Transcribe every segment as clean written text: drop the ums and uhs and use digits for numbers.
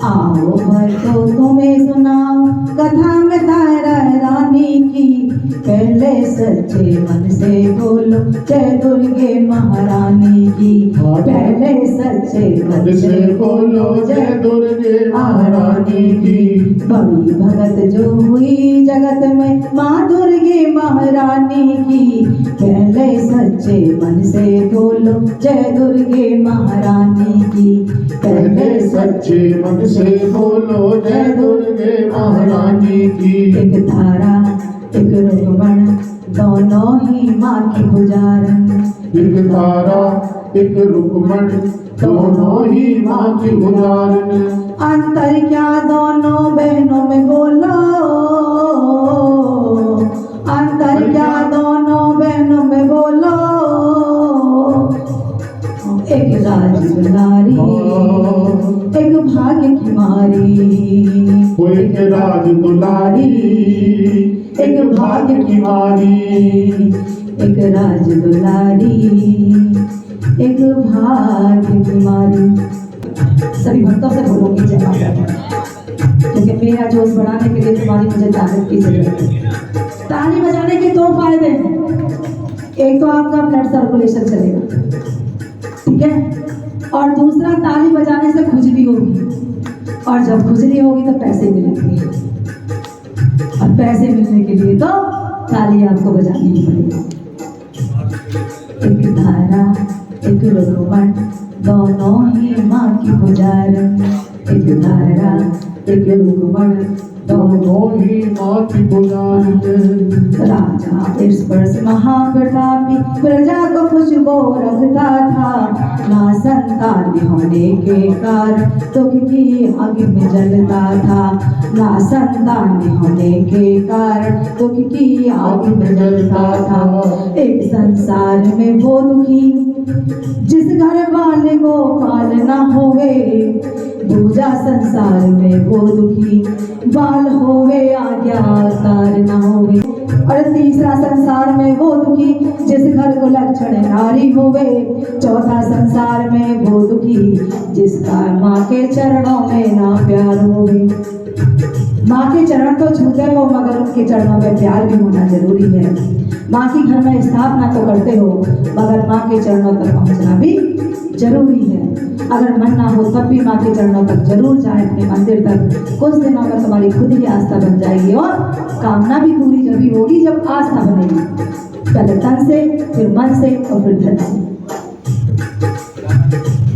आओ भक्तों तुम्हें सुनाओ कथा में तारा रानी की। पहले सच्चे मन से बोलो जय दुर्गे महारानी की। पहले सच्चे मन से बोलो जय दुर्गे महारानी की। बड़ी भगत जो हुई जगत में माँ दुर्गे महारानी की। पहले सच्चे मन से बोलो जय दुर्गे महारानी की। पहले सच्चे मन से बोलो जय दुर्गे महारानी की। एक तारा एक रुक्मण दोनों ही माँ की पुजारन। एक तारा एक रुक्मण दोनों ही माँ की पुजारन। अंतर क्या दोनों बहनों में बोलो। अंतर क्या दोनों बहनों में बोलो। एक राज दुलारी एक भाग्य की मारी। एक राज दुलारी एक भाग्य की मारी। एक राज दुलारी एक भाग्य की मारी। सभी भक्तों से बोलूंगी जय माता दी, क्योंकि मेरा जोश बढ़ाने के लिए तुम्हारी मुझे ताकत की जरूरत है। ताली बजाने के दो फायदे हैं। एक तो आपका ब्लड सर्कुलेशन चलेगा, ठीक है, और दूसरा ताली बजाने से खुजली होगी, और जब खुजली होगी तो पैसे मिलेंगे, और पैसे मिलने के लिए तो ताली आपको बजानी ही पड़ेगी। एक धारा एक रुक्मण दोनों ही माँ की पुजारन। एक धारा एक रुक्मण दोनों ही माँ की पुजारन। राजा इस पर महाप्रतापी प्रजा को खुशबू रखता था। ना संतान होने के कारण दुख की आग में जलता था। ना संतान होने के कारण दुख की आग में जलता था। एक संसार में वो दुखी जिस घर वाले को पाल ना होवे। दूजा संसार में वो दुखी बाल होवे आज्ञाकार न होवे। और तीसरा संसार में वो दुखी जिस घर को लक्षण नारी होवे। चौथा संसार में वो दुखी जिसका माँ के चरणों में ना प्यार होवे। माँ के चरण तो छूते हो, मगर उनके चरणों में प्यार भी होना जरूरी है। माँ की घर में स्थापना तो करते हो, मगर माँ के चरणों तक पहुँचना भी जरूरी है। अगर मन ना हो तब भी माँ के चरणों तक जरूर जाए, अपने मंदिर तक। कुछ दिनों में तुम्हारी खुद ही आस्था बन जाएगी, और कामना भी पूरी जब होगी जब आस्था बनेगी। पहले तन से, फिर मन से, और फिर धन से।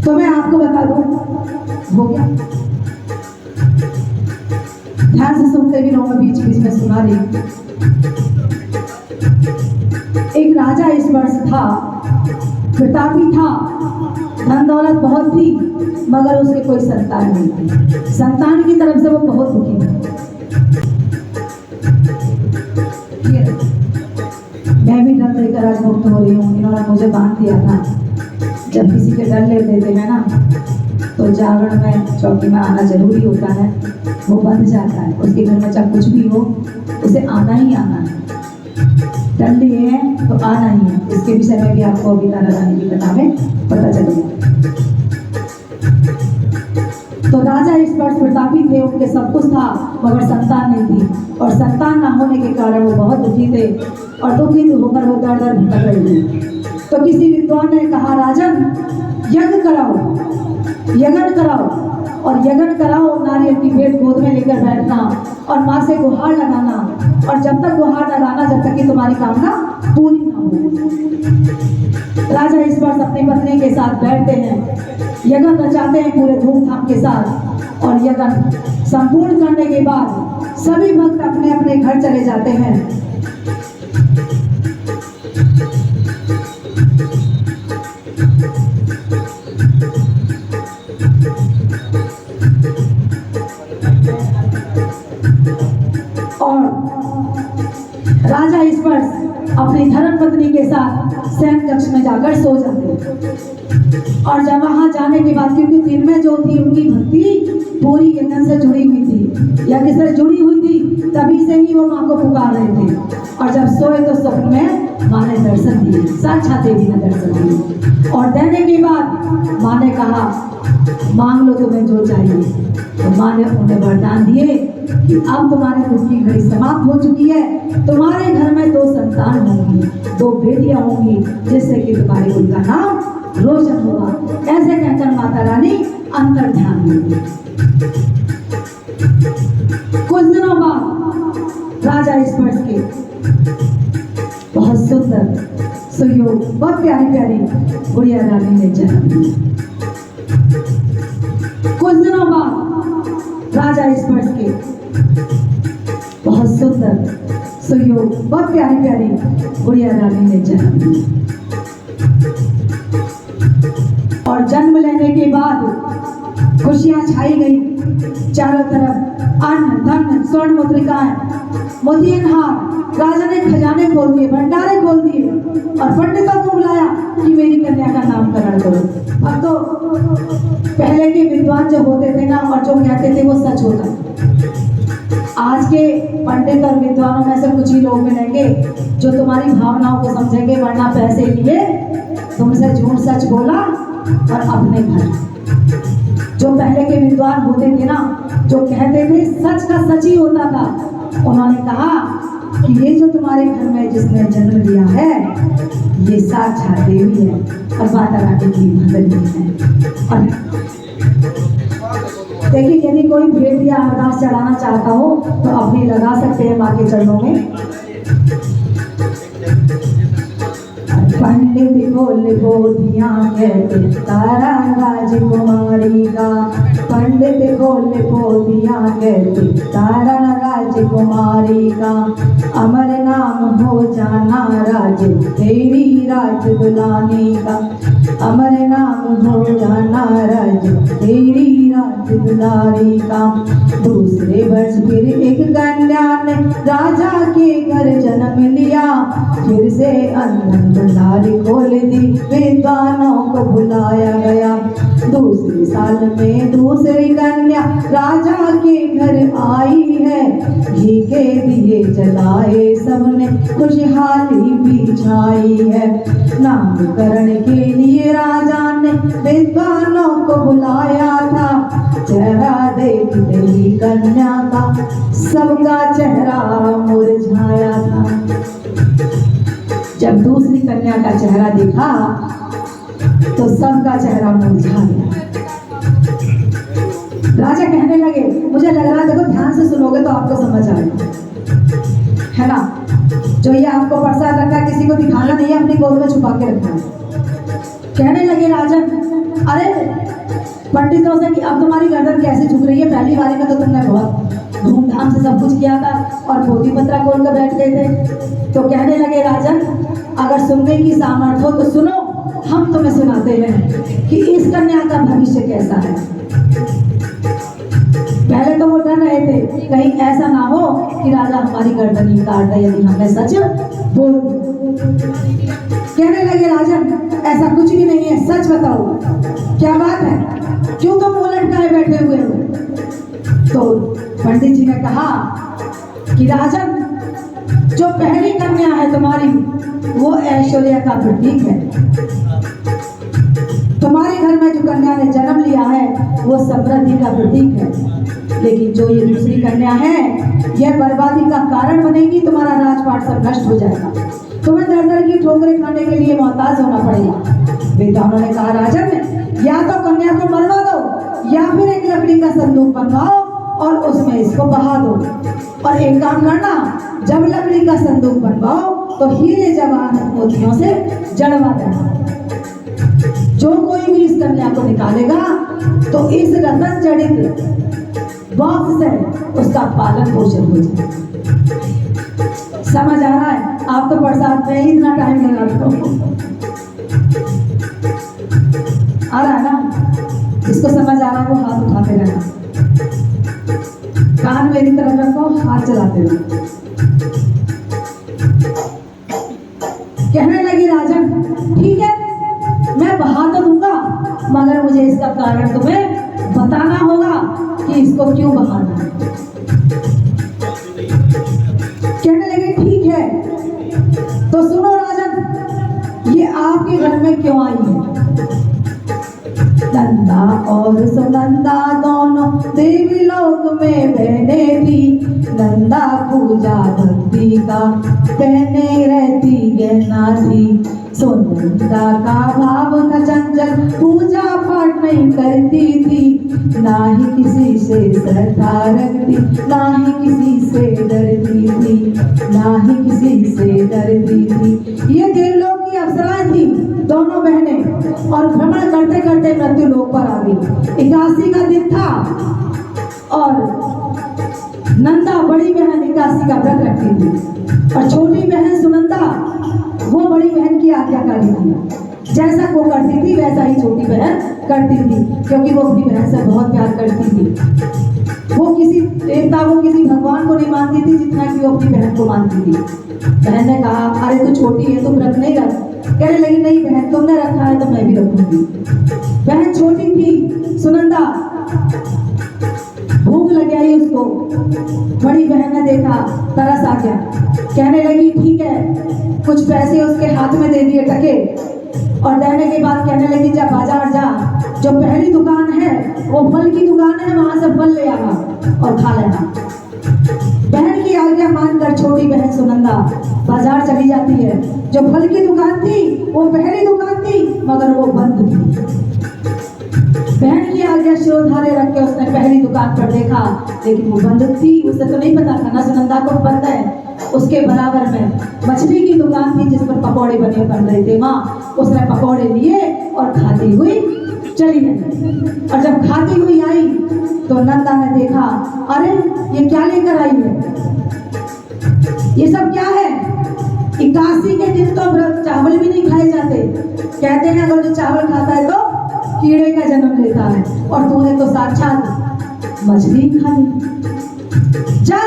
तो मैं आपको बता दूं, हो गया, ध्यान से सुनते भी रहो, मैं बीच बीच में सुना रही। एक राजा इस वर्ष था, प्रतापी था, धन दौलत बहुत थी, मगर उसके कोई संतान नहीं थी। संतान की तरफ से वो बहुत दुखी था। मैं भी डर देकर आज मुक्त हो रही हूँ। इन्होंने मुझे बांध दिया था। जब किसी के डर ले देते हैं ना, तो जागरण में चौकी में आना जरूरी होता है, वो बंद जाता है। उसके घर में चाहे कुछ भी हो, उसे आना ही आना है। डर लिए हैं तो आना ही है। इसके विषय में भी आपको अभी तारा रानी की कथा में पता चलेगा। तो राजा इस वर्ष प्रतापी थे, उनके सब कुछ था, मगर संतान नहीं थी। और संतान ना होने के कारण वो बहुत दुखी थे, और दुखी होकर वो दर दर भटक रहे थे। तो किसी विद्वान ने कहा, राजन यज्ञ कराओ, यज्ञ कराओ, और यज्ञ कराओ। नारियल की भेंट गोद में लेकर बैठना, और माँ से गुहार लगाना, और जब तक गुहार लगाना जब तक कि तुम्हारी कामना पूरी ना हो। राजा इस वर्ष अपनी पत्नी के साथ बैठते हैं, यज्ञ रचाते हैं पूरे धूमधाम के साथ, और यज्ञ संपूर्ण करने के बाद सभी भक्त अपने अपने घर चले जाते हैं। और राजा इस वर्ष अपनी धर्म पत्नी के साथ शयन कक्ष में जाकर सो जाते हैं। और जब वहां जाने के बाद, क्योंकि दिन में जो थी उनकी भक्ति पूरी यज्ञ से जुड़ी हुई थी, यज्ञ से जुड़ी हुई थी, तभी से ही वो माँ को पुकार रहे थे। और जब सोए तो स्वप्न में माँ ने दर्शन दिए, साक्षात देवी ने दर्शन दिए। और देने के बाद माँ ने कहा, मांग लो तुम्हें जो चाहिए। तो माँ ने उन्हें वरदान दिए कि अब तुम्हारे दुख की घड़ी समाप्त हो चुकी है, तुम्हारे घर में 2 संतान होंगी, 2 बेटियां होंगी, जिससे कि तुम्हारे कुल का नाम रोशन होगा। ऐसे कहकर माता रानी अंतर ध्यान हुई। कुछ दिनों बाद राजा स्पर्श के बहुत सुंदर सुयोग, बहुत प्यारी प्यारी गुड़िया रानी ने जन्म लिया। कुछ दिनों बाद राजा स्पर्श के बहुत सुंदर सुयोग, बहुत प्यारी प्यारी गुड़िया रानी ने जन्म लिया। और जन्म लेने के बाद खुशियां छाई गई चारों तरफ। अन्न धन स्वर्ण मुद्रिकाएं, मोतियन हार, राजा ने खजाने खोल दिए, भंडारे खोल दिए और पंडितों को बुलाया कि मेरी कन्या का नामकरण करो। अब तो पहले के विद्वान जो होते थे ना, और जो कहते थे वो सच होता। आज के पंडित और विद्वानों में से कुछ ही लोग मिलेंगे जो तुम्हारी भावनाओं को समझेंगे, वरना पैसे लिए तुमसे झूठ सच बोला और अपने घर। जो पहले के विद्वान होते थे ना, जो कहते थे सच का सच ही होता था, उन्होंने कहा कि ये जो तुम्हारे घर में जिसने जन्म लिया है ये साक्षात देवी है और माता रानी की भगनी है। और देखिए, यदि कोई भेंट या अरदास चढ़ाना चाहता हो तो अपनी लगा सकते हैं माँ के चरणों में। पंडित बोल बोधिया कहते तारा राजकुमारी का, पंडित बोल बोधिया कहते तारा राजकुमारी का, अमर नाम हो जाना राज तेरी राज दुलानी का, अमर नाम हो जाना राज तेरी राज दुलारी का। दूसरे वर्ष फिर एक कन्या ने राजा के घर जन्म लिया, फिर से अन्न भंडारी खोल दी, विद्वानों को बुलाया गया। दूसरे साल में दूसरी कन्या राजा के घर आई है, घी के दिए जलाए सबने, खुशहाली भी छाई है। नामकरण के लिए राजा ने विद्वानों को बुलाया था, चेहरा देखते ही कन्या का सबका चेहरा मुरझाया था। जब दूसरी कन्या का चेहरा देखा तो सबका चेहरा मुरझा गया। राजा कहने लगे, मुझे लग रहा है, देखो ध्यान से सुनोगे तो आपको समझ आएगा, है ना। जो ये आपको प्रसाद रखा है किसी को दिखाना नहीं है, अपनी गोद में छुपा के रखना है। कहने लगे राजन, अरे पंडितों से कि अब तुम्हारी गर्दन कैसे झुक रही है, पहली बारी में तो तुमने बहुत धूमधाम से सब कुछ किया था और पोथी पत्रा खोल कर बैठ गए थे। तो कहने लगे राजन, अगर सुनने की सामर्थ्य हो तो सुनो, हम तुम्हें सुनाते हैं कि इस कन्या का भविष्य कैसा है। पहले तो वो डर रहे थे कहीं ऐसा ना हो कि राजा हमारी गर्दन ही काट दे यदि हमने सच बोल। कहने लगे राजन, ऐसा कुछ भी नहीं है, सच बताओ क्या बात है, क्यों तुम मुंह लटकाए बैठे हुए हो। तो पंडित जी ने कहा कि राजन, जो पहली कन्या है तुम्हारी वो ऐश्वर्य का प्रतीक है, तुम्हारे घर में जो कन्या ने जन्म लिया है वो समृद्धि का प्रतीक है। लेकिन जो ये दूसरी कन्या है यह बर्बादी का कारण बनेगी, तुम्हारा राजपाट सब नष्ट हो जाएगा, तुम्हें दर दर की ठोकरें खाने के लिए मोहताज होना पड़ेगा। विद्वानों ने कहा राजन, या तो कन्या को मरवा दो या फिर एक लकड़ी का संदूक बनवाओ और उसमें इसको बहा दो। और एक काम करना, जब लकड़ी का संदूक बनवाओ तो हीरे जवाहरात मोतियों से जड़वा देना। जो कोई भी इस कन्या को निकालेगा तो इस रतन जड़ित बॉक्स से उसका पालन पोषण हो जाए। समझ आ रहा है? आप तो प्रसाद में ही इतना टाइम लगा दो। आ रहा है ना? जिसको समझ आ रहा है वो हाथ उठाते रहना, कान मेरी तरफ रखो, हाथ चलाते रहो। कहने लगी राजन, ठीक है मैं बहा तो दूंगा, मगर मुझे इसका कारण तुम्हें बताना होगा कि इसको क्यों बहाना है। कहने लगे ठीक है, तो सुनो राजन, ये आपके घर में क्यों आई है। नंदा और सुनंदा दोनों देवी लोग लोक में बहने थी, नंदा पूजा भक्ति का पहने रहती गहना थी। सो नंदा का भाव था चंचल, पूजा पाठ नहीं करती थी, ना ही किसी से श्रद्धा रखती, ना ही किसी से डरती थी, ना ही किसी से डरती थी। ये देवलोक की अप्सराएं थी दोनों बहनें, और भ्रमण करते करते मृत्यु लोक पर आ गई। 81 का दिन था और नंदा बड़ी बहन 81 का व्रत रखती थी और छोटी बहन सुनंदा वो बड़ी बहन की आज्ञाकारी थी। जैसा वो करती थी वैसा ही छोटी बहन करती थी, क्योंकि वो अपनी बहन से बहुत प्यार करती थी। वो किसी देवता को, किसी भगवान को नहीं मानती थी जितना कि वो अपनी बहन को मानती थी। बहन ने कहा, अरे तू छोटी है, तुम व्रत नहीं रख। कहने लगी, नहीं बहन, तुमने रखा है तो मैं भी रखूंगी। बहन छोटी थी सुनंदा, भूख लग आई उसको। बड़ी बहन ने देखा, तरस आ गया, कहने लगी ठीक है, कुछ पैसे उसके हाथ में दे दिए टके, और देने के बाद कहने लगी, जा बाजार जा, जो पहली दुकान है वो फल की दुकान है, वहां से फल ले आना और खा लेना। बहन की आज्ञा मानकर छोटी बहन सुनंदा बाजार चली जाती है। जो फल की दुकान थी वो पहली दुकान थी, मगर वो बंद थी। बहन की आज्ञा शिरोधार्य रख के उसने पहली दुकान पर देखा, लेकिन वो बंद थी। उसे तो नहीं पता था ना सुनंदा को बंद है। उसके बराबर में मछली की दुकान थी जिस पर पकौड़े बने बन रहे थे। माँ उसने पकौड़े लिए और खाती हुई चली गई। और जब खाती हुई आई तो नंदा ने देखा, अरे ये क्या लेकर आई है, ये सब क्या है। 81 के दिन तो चावल भी नहीं खाए जाते। कहते हैं अगर जो चावल खाता है तो कीड़े का जन्म लेता है, और तूने तो साक्षात मछली खा ली। जा,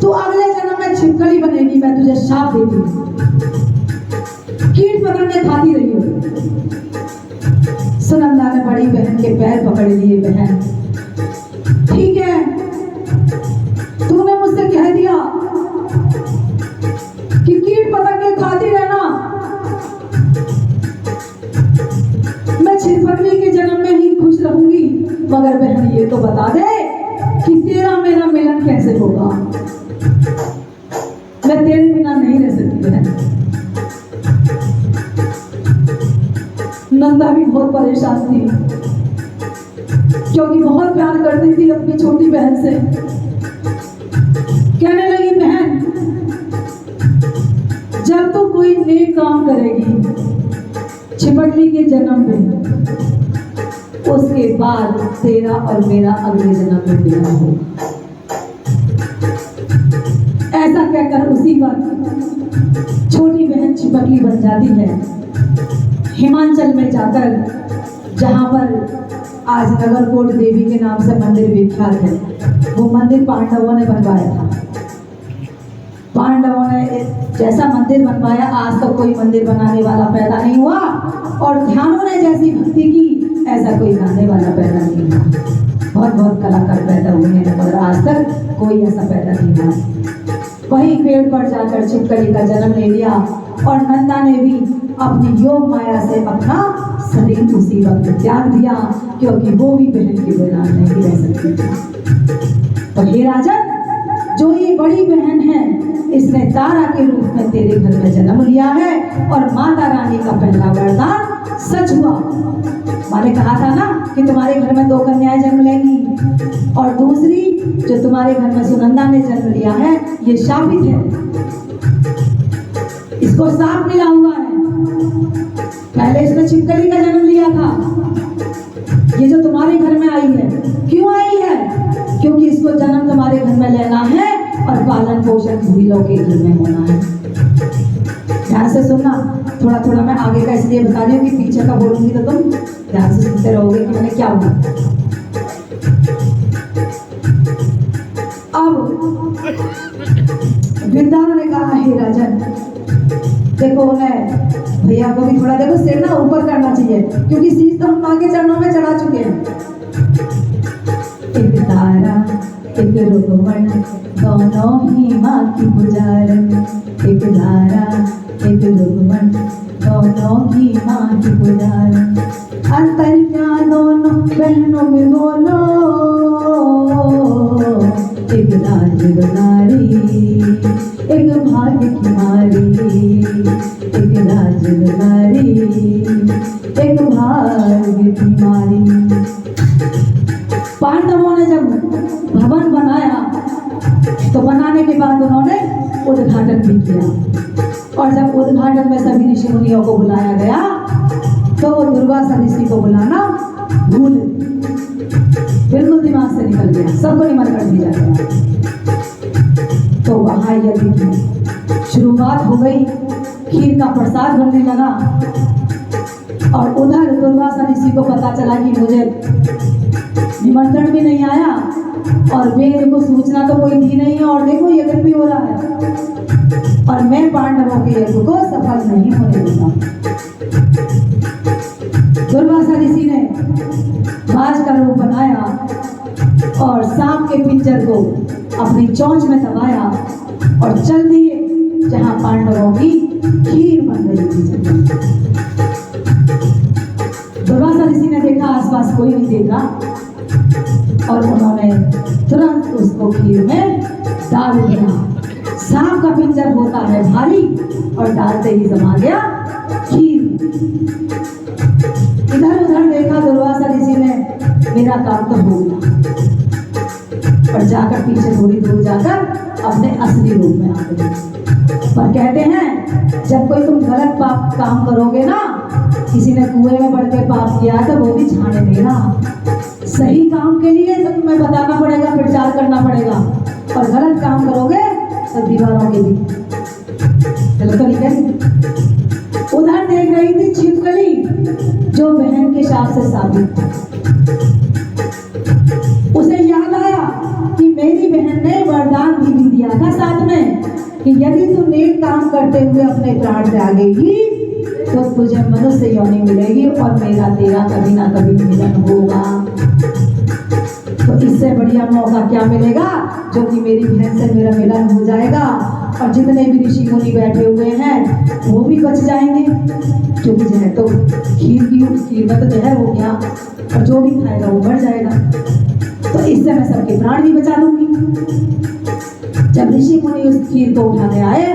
तू अगले जन्म में छिपकली बनेगी, मैं तुझे शाप देती हूँ। कीट पकड़ के खाती रही हो। सुनंदा ने बड़ी बहन के पैर पकड़ लिए। बहन ठीक है, तूने मुझसे कह दिया कि कीट पकड़ के खाती रहना, मैं छिपकली के जन्म में ही खुश रहूंगी। मगर बहन ये तो बता दे कि तेरा मेरा मिलन कैसे होगा। मैं तेरे बिना नहीं रह सकती बहन। नंदा भी बहुत परेशान थी, क्योंकि बहुत प्यार करती थी अपनी छोटी बहन से। कहने लगी, बहन जब तो कोई नेक काम करेगी छिपकली के जन्म में, उसके बाद तेरा और मेरा अगले जन्म में मिलना होगा। ऐसा कहकर उसी वक्त छोटी बहन छिपकली बन जाती है। हिमाचल में जाकर, जहाँ पर आज नगरकोट देवी के नाम से मंदिर विख्यात है, वो मंदिर पांडवों ने बनवाया था। पांडवों ने जैसा मंदिर बनवाया, आज तक कोई मंदिर बनाने वाला पैदा नहीं हुआ, और ध्यानों ने जैसी भक्ति की ऐसा कोई गाने वाला पैदा नहीं हुआ। बहुत बहुत कलाकार पैदा हुए हैं, मगर आज तक कोई ऐसा पैदा नहीं हुआ। वही पेड़ पर जाकर छिपकली का जन्म ले लिया, और नंदा ने भी अपनी योग माया से अपना शरीर उसी वक्त त्याग दिया, क्योंकि वो भी बहन के बिना नहीं रह सकती थी। तो हे राजन, जो ये बड़ी बहन है, इसने तारा के रूप में तेरे घर में जन्म लिया है, और माता रानी का पहला वरदान सच हुआ। मैंने कहा था ना कि तुम्हारे घर में 2 कन्याएं जन्म लेंगी, और दूसरी जो तुम्हारे घर में सुनंदा ने जन्म लिया है, ये शापित है, इसको साप मिला हुआ है। पहले इसने छिपकली का जन्म लिया था। ये जो तुम्हारे घर में आई है, क्यों आई है? क्योंकि इसको जन्म तुम्हारे घर में लेना है और पालन पोषण भूलों के घर में होना है। ध्यान से सुनना, थोड़ा थोड़ा मैं आगे का इसलिए बता रही हूँ कि पीछे का बोलूंगी तो तुम ध्यान से सुनते रहोगे कि मैंने क्या बोला। अब वृंदावन ने कहा, हे राजन देखो, उन्हें भैया को भी थोड़ा देखो, सिर ना ऊपर करना चाहिए, क्योंकि शीश तो हम माँ के चरणों में चढ़ा चुके हैं। एक तारा एक रुकमण, दोनों ही माँ की पुजारन। एक तारा एक रुकमण, दोनों ही माँ की पुजारन। अंतर क्या दोनों बहनों में बोलो, दुलारी, एक भाग्य की मारी, एक राज दुलारी, एक भाग्य की मारी। पांडवों ने जब भवन बनाया तो बनाने के बाद उन्होंने उद्घाटन भी किया, और जब उद्घाटन में सभी ऋषि मुनियों को बुलाया गया तो वो दुर्वासा ऋषि को बुलाना भूल, बिल्कुल दिमाग से निकल गया, सबको निमंत्रण दिया गया। तो वहां यज्ञ की शुरुआत हो गई, खीर का प्रसाद बनने लगा, और उधर दुर्वासा ऋषि को पता चला कि मुझे निमंत्रण भी नहीं आया और वेद को सूचना तो कोई दी नहीं है, और देखो यज्ञ भी हो रहा है और मैं पांडवों के यज्ञ को सफल नहीं होने दूंगा। दुर्वासा ऋषि ने बाज का रूप बनाया और सांप के पिंजर को अपनी चोंच में दबाया और चल दिए जहां पांडवों की खीर बन रही थी। दुर्वासा ऋषि ने देखा आसपास कोई नहीं देख रहा और उन्होंने तुरंत उसको खीर में डाल दिया। सांप का पिंजर होता है भारी और डालते ही जमा गया खीर। इधर उधर देखा दुर्वासा ऋषि ने, मेरा काम तो हो गया, और जाकर पीछे थोड़ी दूर जाकर अपने असली रूप में आ गए। पर कहते हैं जब कोई तुम गलत पाप काम करोगे ना, किसी ने कुएं में बढ़ के पाप किया तो वो भी छाने देना, सही काम के लिए तो तुम्हें बताना पड़ेगा, प्रचार करना पड़ेगा, और गलत काम करोगे तो दीवारों के भी चलो तो निकल। उधर देख रही थी छिपकली जो बहन के शाप से साबित, उसे याद आया कि मेरी बहन ने वरदान भी दिया था साथ में कि यदि तू नेक काम करते हुए अपने प्राण त्यागेगी तो तुझे मनुष्य योनि मिलेगी और मेरा तेरा कभी ना कभी मिलन होगा। तो इससे बढ़िया मौका क्या मिलेगा जो कि मेरी बहन से मेरा मिलन हो जाएगा, और जितने भी ऋषि मुनि बैठे हुए हैं वो भी बच जाएंगे, क्योंकि जहर तो खीर में तो जहर हो गया और जो भी खाएगा वो मर जाएगा, तो इससे मैं सबके प्राण भी बचा लूंगी। जब ऋषि मुनि उस खीर को उठाने आए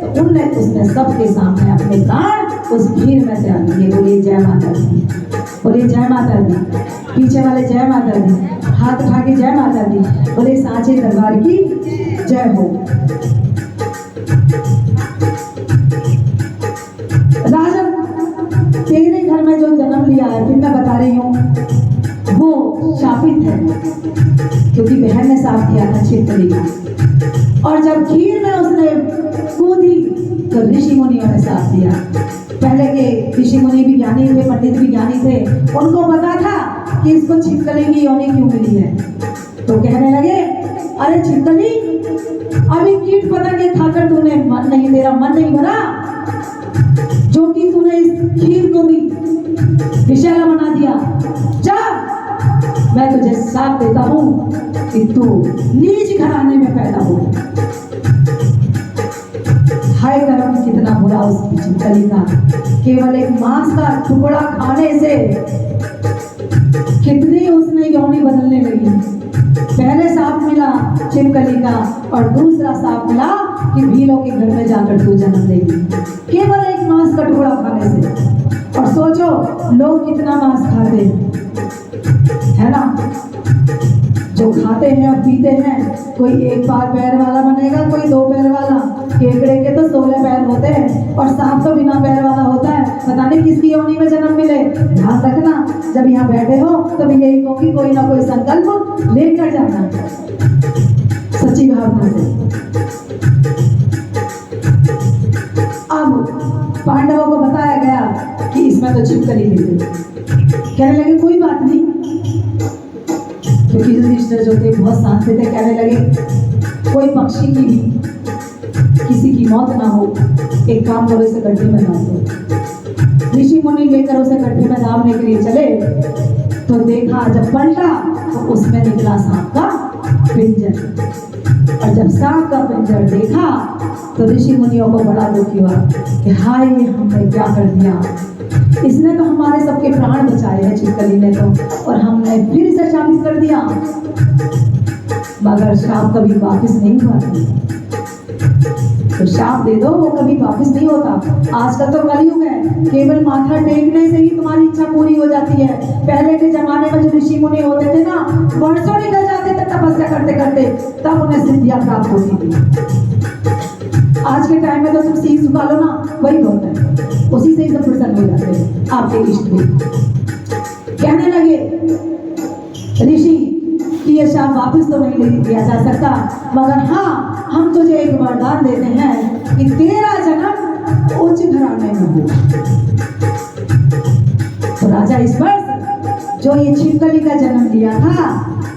तो उसने सबके सामने अपने प्राण उस खीर में त्याग दिए। बोलिए जय माता दी, बोलिए जय माता दी, पीछे वाले जय माता दी, हाथ उठा के जय माता दी, बोले सांचे दरबार की जय हो। राजन तेरे घर में जो जन्म लिया है, फिर मैं बता रही हूँ, वो शापित है, क्योंकि बहन ने साथ दिया था छिपकली का, और जब खीर में उसने कूदी तो ऋषि मुनियों ने साथ दिया। पहले के ऋषि मुनि भी ज्ञानी थे, पंडित भी ज्ञानी थे, उनको पता था कि इसको छिपकली की योनि क्यों मिली है, तो कहने लगे अरे छिपकली, अभी कीट पतंगे खाकर तूने तेरा मन नहीं भरा, जो कि तूने इस खीर को भी विषैला बना दिया, जा मैं तुझे साथ देता हूं कि तू नीच घराने में पैदा हो। हाय कर्म कितना बुरा उस छिपकली का, केवल एक मांस का टुकड़ा खाने से कितनी उसने योनि बदलने लगी। पहले सांप मिला छिपकली का और दूसरा सांप मिला कि भीलों के घर में जाकर तू जन्म लेगी, केवल एक मांस का टुकड़ा खाने से। और सोचो लोग कितना मांस खाते है ना, जो खाते हैं और पीते हैं, कोई एक पैर वाला बनेगा, कोई 2 पैर वाला, केकड़े के तो 16 पैर होते हैं और सांप तो बिना पैर वाला होता है। पता नहीं किसकी योनि में जन्म मिले। ध्यान रखना, जब यहाँ बैठे हो तो मैं यही कहूँगी, कोई ना कोई संकल्प लेकर जाना सच्ची भावना से। अब पांडवों को बताया गया कि इसमें तो छिपकली मिल गई। कहने लगे कोई बात नहीं, क्योंकि युधिष्ठिर जो थे बहुत शांत थे, कहने लगे कोई पक्षी की भी किसी की मौत ना हो, एक काम करो इसे गड्ढे में डाल दो। ऋषि मुनि लेकर उसे गड्ढे में डालने के लिए चले तो देखा, जब पलटा तो उसमें निकला सांप का पिंजर, और जब सांप का पिंजर देखा तो ऋषि मुनियों को बड़ा दुख हुआ कि हाय हमने क्या कर दिया, इसने तो हमारे सबके प्राण बचाए हैं छिपकली ने तो, और हमने फिर इसे शामिल कर दिया। मगर श्राप कभी वापस नहीं हुआ। तो श्राप दे दो, वो कभी वापस नहीं होता। आजकल तो कलयुग है, केवल माथा टेकने से ही तुम्हारी इच्छा पूरी हो जाती है। पहले के जमाने में जो ऋषि मुनि होते थे ना, वर्षों निकल जाते थे तपस्या करते करते, तब उन्हें सिद्धियां प्राप्त होती थी। आज के टाइम में तो तुम शीश झुका लो ना, वही बहुत है, उसी से ही सब प्रसन्न हो जाते हैं आपके इष्ट भी। कहने लगे ऋषि कि ये शाप वापस तो नहीं लिया जा सकता, मगर हाँ हम तुझे एक वरदान देते हैं कि तेरा जन्म उच्च घराने में हो। तो राजा इस वर्ष जो ये छिपकली का जन्म लिया था,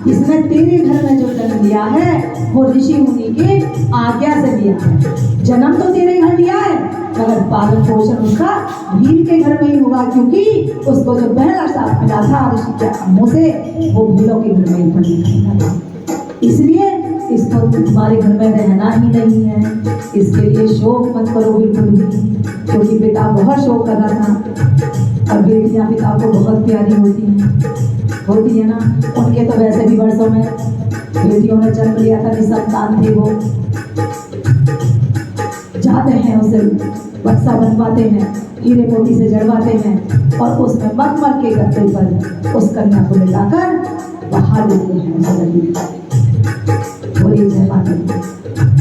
इसने तेरे घर में जो जन्म लिया है वो ऋषि मुनि के आज्ञा से लिया है। जन्म तो तेरे घर लिया है, मगर पालन पोषण उसका भील के घर में ही होगा, क्योंकि उसको जो पहला श्राप मिला था ऋषि के मुंह से, वो भीलों के घर में ही पड़ने था। इसलिए इसको तुम्हारे घर में रहना ही नहीं है। इसके लिए शोक मत करो बिल्कुल भी, क्योंकि पिता बहुत शोक कर रहा था। और बेटियां पिता को बहुत प्यारी होती है ना। उनके तो वैसे भी वर्षों में बेटियों ने जन्म लिया था, निसंतान थे वो, जाते हैं उसे बक्सा बनवाते हैं, हीरे मोती से जड़वाते हैं और उसमें मखमल के गत्ते पर उस कन्या को लेकर बाहर लेते हैं। बोलिए जय माता दी,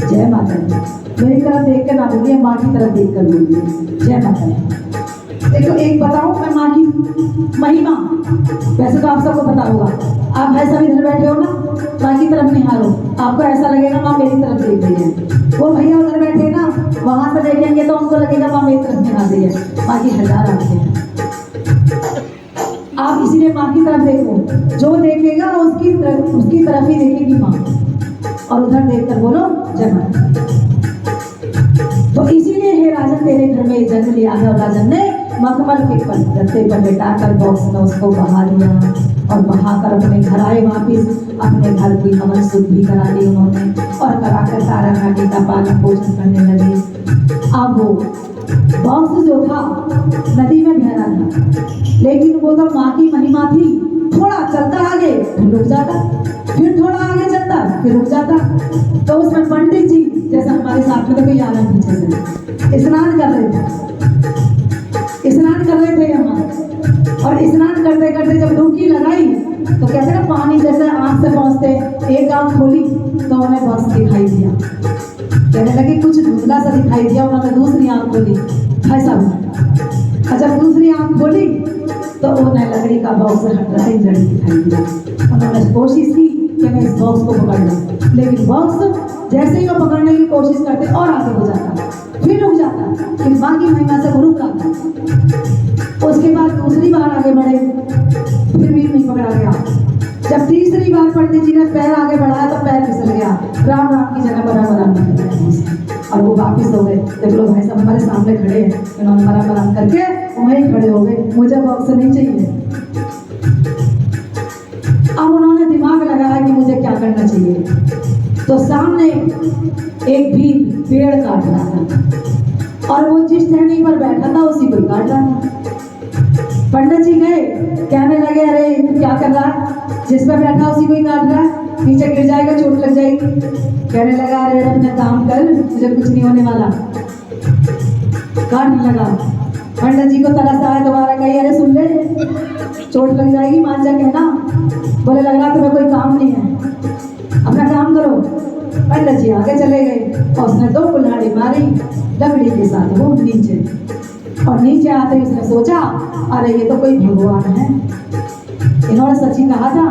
जय माता दी। मेरी तरफ देख कर ना बोलिए, माँ की तरफ देख कर बोलिए जय माता दी। देखो एक बताऊं मैं माँ की महिमा, वैसे तो आप सबको पता होगा, आप है सब इधर बैठे हो ना, माँ की तरफ निहारो, आपको ऐसा लगेगा माँ मेरी तरफ देख रही है। वो भैया उधर बैठे ना, वहां से देखेंगे तो उनको लगेगा माँ मेरी तरफ निहार रही है। माँ की हजार आंखें हैं, आप इसीलिए माँ की तरफ देखो, जो देखेगा उसकी तरफ ही देखेगी माँ। और उधर देखकर बोलो जय माता। तो इसीलिए हे राजन तेरे घर में जन्म लिया है, और राजन ने मखमल के गत्ते पर लेटाकर बॉक्स में उसको बहा लिया और बहाकर अपने घर आए वापिस। अपने घर की हवन शुद्धि करा ली उन्होंने और कराकर तारा घाटी का पालन पोषण करने लगे। अब वो बॉक्स जो था नदी में बह रहा था, लेकिन वो तो माँ की महिमा थी, थोड़ा चलता आगे फिर रुक जाता, फिर थोड़ा आगे चलता फिर रुक जाता। तो उसमें पंडित जी जैसा हमारे साथ में तो कोई आ रहा पीछे से स्नान कर रहे थे यहाँ। और स्नान करते करते जब डुबकी लगाई तो कहते हैं पानी जैसे आंख से पहुंचते, एक आंख खोली तो उन्हें बॉक्स दिखाई दिया। कहने लगे कुछ धुंधला सा दिखाई दिया, उन्होंने दूसरी आंख खोली ऐसा हुआ। और जब दूसरी आंख खोली तो उन्हें लकड़ी का बॉक्स हट रहा है, जड़ी दिखाई दिया। उन्होंने कोशिश की कि मैं इस बॉक्स को पकड़ लूं, लेकिन बॉक्स जैसे ही वो पकड़ने की कोशिश करते और आगे हो जाता, फिर रुक जाता, फिर माँ की महिमा से वो रुक जाता। उसके बाद दूसरी बार आगे बढ़े, फिर भी नहीं पकड़ा गया। जब तीसरी बार पंडित जी ने पैर आगे बढ़ाया तो पैर फिसल गया, राम राम की जगह बराबर और वो वापिस हो गए। देख लो भाई साहब हमारे सामने खड़े हैं, इन्होंने बराबर करके वहीं खड़े हो गए, मुझे बॉक्स नहीं चाहिए। अब उन्होंने दिमाग लगाया कि मुझे क्या करना चाहिए। तो सामने एक भी पेड़ काट रहा था और वो जिस टहनी पर बैठा था उसी को काट रहा था। पंडित जी गए, कहने लगे अरे क्या कर रहा है, जिस पर बैठा उसी को ही काट रहा है, नीचे गिर जाएगा, चोट लग जाएगी। कहने लगा अरे अपने काम कर, मुझे कुछ नहीं होने वाला। काटने लगा, पंडित जी को तरस आया, दोबारा कही अरे सुन ले चोट लग जाएगी, मान जा कहना। बोले लगा तुम्हें कोई काम नहीं है, अपना काम करो। पंडित जी आगे चले गए और उसने 2 कुल्हाड़ी मारी लकड़ी के साथ वो नीचे, और नीचे आते ही उसने सोचा अरे ये तो कोई भगवान है, इन्होंने सच ही कहा था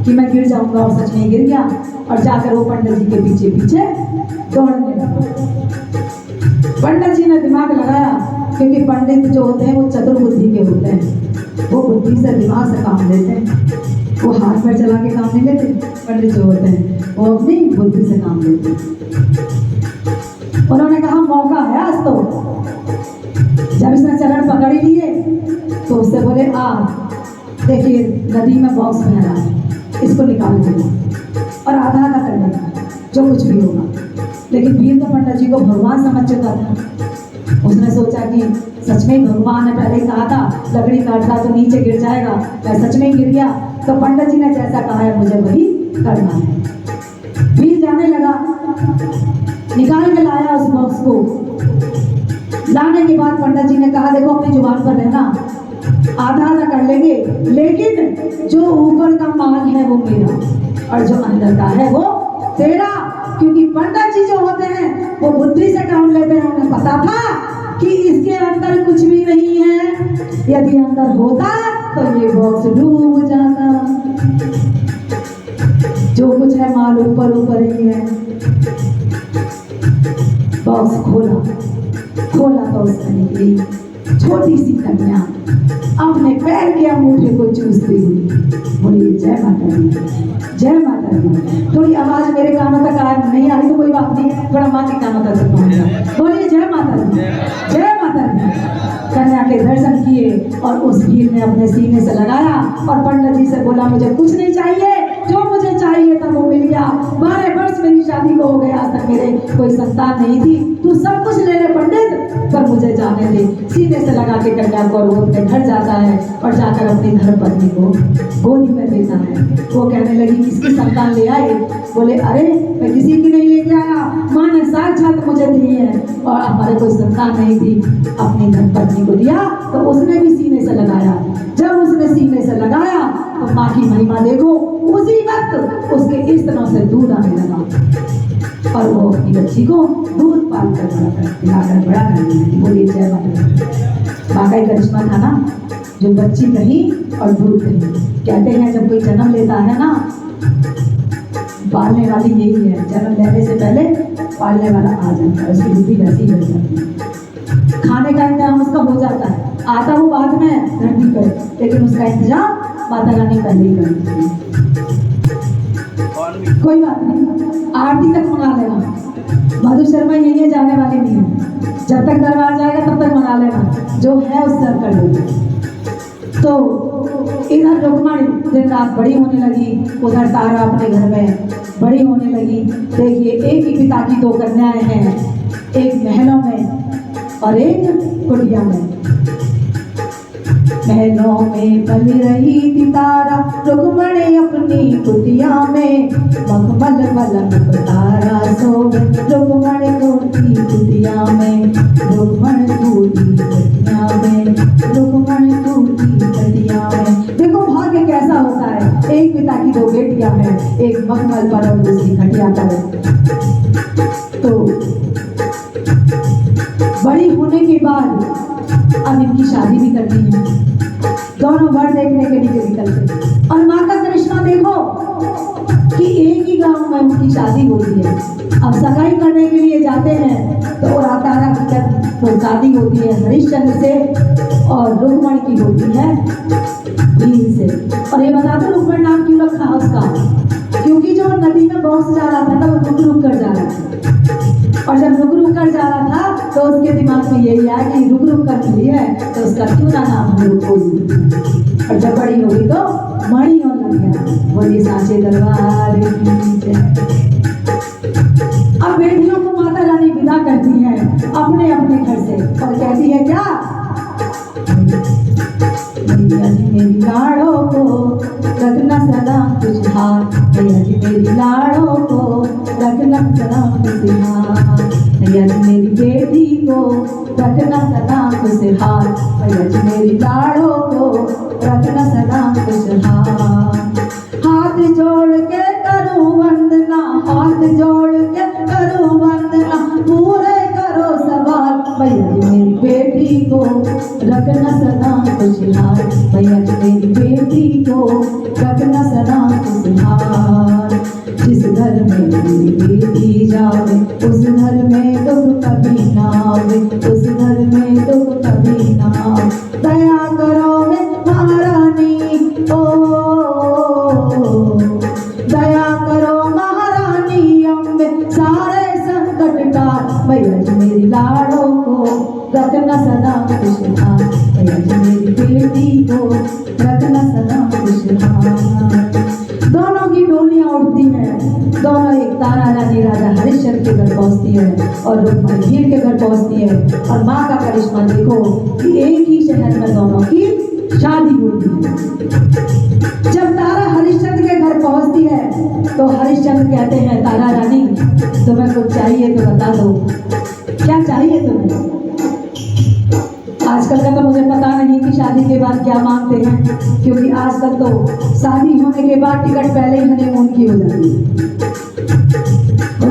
कि मैं गिर जाऊंगा, और सच में गिर गया। और जाकर वो पंडित जी के पीछे पीछे दौड़ने लगा। पंडित जी ने दिमाग लगाया, क्योंकि पंडित जो होते हैं वो चतुर बुद्धि के होते हैं, वो बुद्धि से दिमाग से काम लेते हैं, वो हाथ में चला के काम नहीं लेते। पंडित जो होते हैं वो अपनी बुद्धि से काम लेते हैं। उन्होंने कहा मौका है आज तो। जब इसने चरण पकड़ लिए तो उससे बोले आ देखिए नदी में बॉक्स बह रहा है, इसको निकाल देना और आधा आधा कर देना, जो कुछ भी होगा। लेकिन वीर तो पंडित जी को भगवान समझ चुका था। उसने सोचा कि सच में भगवान ने पहले कहा था लकड़ी काट रहा तो नीचे गिर जाएगा, मैं सच में गिर गया। तो पंडित जी ने जैसा कहा है मुझे वही करना है। निकाल के लाया उस बॉक्स को। लाने के बाद पंडित जी ने कहा देखो अपनी जुबान पर रहना, आधा आधा कर लेंगे, लेकिन जो ऊपर का माल है वो मेरा और जो अंदर का है वो तेरा। क्योंकि पंडित जी जो होते हैं वो बुद्धि से काम लेते हैं, उन्हें पता था कि इसके अंदर कुछ भी नहीं है, यदि अंदर होता तो ये बॉक्स डूब जाता। जो कुछ है माल ऊपर ऊपर ही है। बॉक्स खोला तो उसमें निकली छोटी सी कन्या अपने पैर के अंगूठे को चूसती हुई बोली जय माता दी, जय माता दी। थोड़ी आवाज मेरे कानों तक आ नहीं आ रही तो कोई बात नहीं, थोड़ा माँ के कानों तक पहुंच जाए। बोलिए जय माता दी, जय माता दी। कन्या के दर्शन किए और उस भीड़ ने अपने सीने से लगाया और पंडित जी से बोला मुझे कुछ नहीं चाहिए, जो मुझे चाहिए था वो मिल गया। 12 वर्ष मेरी शादी को हो गए, आज तक मेरे कोई संतान नहीं थी, तू सब कुछ ले ले पंडित, पर मुझे जाने दे। सीने से लगा के कन्या को वो अपने घर जाता है और जाकर अपनी धर्मपत्नी को गोदी में देता है। वो कहने लगी किसकी संतान ले आए? बोले अरे मैं किसी की नहीं लेके आया, माँ ने साक्षात मुझे दी है और हमारे कोई संतान नहीं थी। अपनी धर्मपत्नी को दिया तो उसने भी सीने से लगाया। जब उसने सीने से लगाया तो माँ की महिमा देखो, उसी वक्त उसके स्तनों से दूध आने लगा और वो अपनी बच्ची को दूध पाल कर पिलाकर बड़ा करने लगी। बोलिए जय माता दी। माँ का ही करिश्मा था ना, जो बच्ची कहीं और दूध कहीं। कहते हैं जब कोई जन्म लेता है ना, पालने वाली यही है, जन्म लेने से पहले पालने वाला आ जाता है, उसकी बुद्धि वैसी ही बन जाती है। खाने का इंतजाम उसका हो जाता है, आता वो बाद में धरती पर, लेकिन उसका इंतजाम माता रानी पहले ही कर देती है। कोई बात नहीं, आरती तक मंगा लेना। मधु शर्मा यही है, जाने वाली नहीं है। जब तक दरबार जाएगा तब तक मंगा लेना, जो है उससे अब कर लेना। तो इधर रुक्मणी दिन रात बड़ी होने लगी, उधर तारा अपने घर में बड़ी होने लगी। देखिए एक ही पिता की 2 कन्याएं हैं, एक महलों में और एक कुटिया में। महलों में पल रही थी तारा, रुक्मणी अपनी कुटिया में। मखमल पलंग तारा सोवे, रुक्मणी टूटी कुटिया में। रुक्मणी टूटी कटिया में, रुक्मणी टूटी कटिया में। देखो भाग्य कैसा होता है, एक पिता की 2 बेटियां हैं, एक मखमल पर और दूसरी खटिया पर। तो बड़ी होने के बाद अब इनकी शादी भी करनी है। दोनों वर देखने के लिए निकलते और माँ का करिश्मा देखो कि एक ही गांव में उनकी शादी होती है। अब सगाई करने के लिए जाते हैं तो तारा की तो शादी होती है हरिश्चंद्र से और रुक्मणी की होती है भीम से। और ये बता दो रुक्मणी नाम क्यों रखा उसका? क्योंकि जो नदी में बॉक्स जा रहा था ना वो रुक कर जा रहा था, और जब रुक कर जा रहा था तो उसके दिमाग में यही आया कि रुक कर मिली है तो उसका क्यों ना नाम हम लोग कोई। और जब बड़ी होगी तो मणि होने लग गया। बोलिए सांचे दरबार की जय। अब बेटियों को माता रानी विदा करती है अपने अपने घर से और कहती है क्या, मैया जी मेरी लाड़ों को रखना सदा खुशहाल, मैया जी मेरी लाड़ों को रखना सदा खुशहाल। मैया जी मेरी बेटी को रखना सदा खुशहाल, मैया जी मेरी लाड़ों को रखना सदा खुशहाल। हाथ जोड़ के करूं वंदना, हाथ जोड़ के करूं वंदना, पूरे करो सवाल, मैया जी मेरी बेटी को रखना सदा खुशहाल, मैया जी मेरी बेटी को रखना सदा खुशहाल। जिस घर में मेरी बेटी जावे उस घर में दुख कभी ना आवे, उस घर में दुख कभी ना आवे। दया करो मैं महारानी, ओ दया करो महारानी अम्बे सारे संकट का, मैया जी मेरी लाड़ों को रखना सदा खुशहाल, मैया जी मेरी बेटी को रखना सदा खुशहाल। दोनों की डोलियां उठती हैं, दोनों एक तारा रानी राजा हरिश्चंद्र के घर पहुंचती है और रुक्मणी भीड़ के घर पहुंचती है। और माँ का करिश्मा देखो कि एक ही शहर में दोनों की शादी होती है। जब तारा हरिश्चंद्र के घर पहुंचती आती है तो हरिश्चंद्र कहते हैं तारा रानी तुम्हें कुछ चाहिए तो बता दो, क्या चाहिए तुम्हें? आजकल का तो मुझे पता नहीं कि शादी के बाद क्या मांगते हैं, क्योंकि आजकल तो शादी होने के बाद टिकट पहले ही हनीमून की हो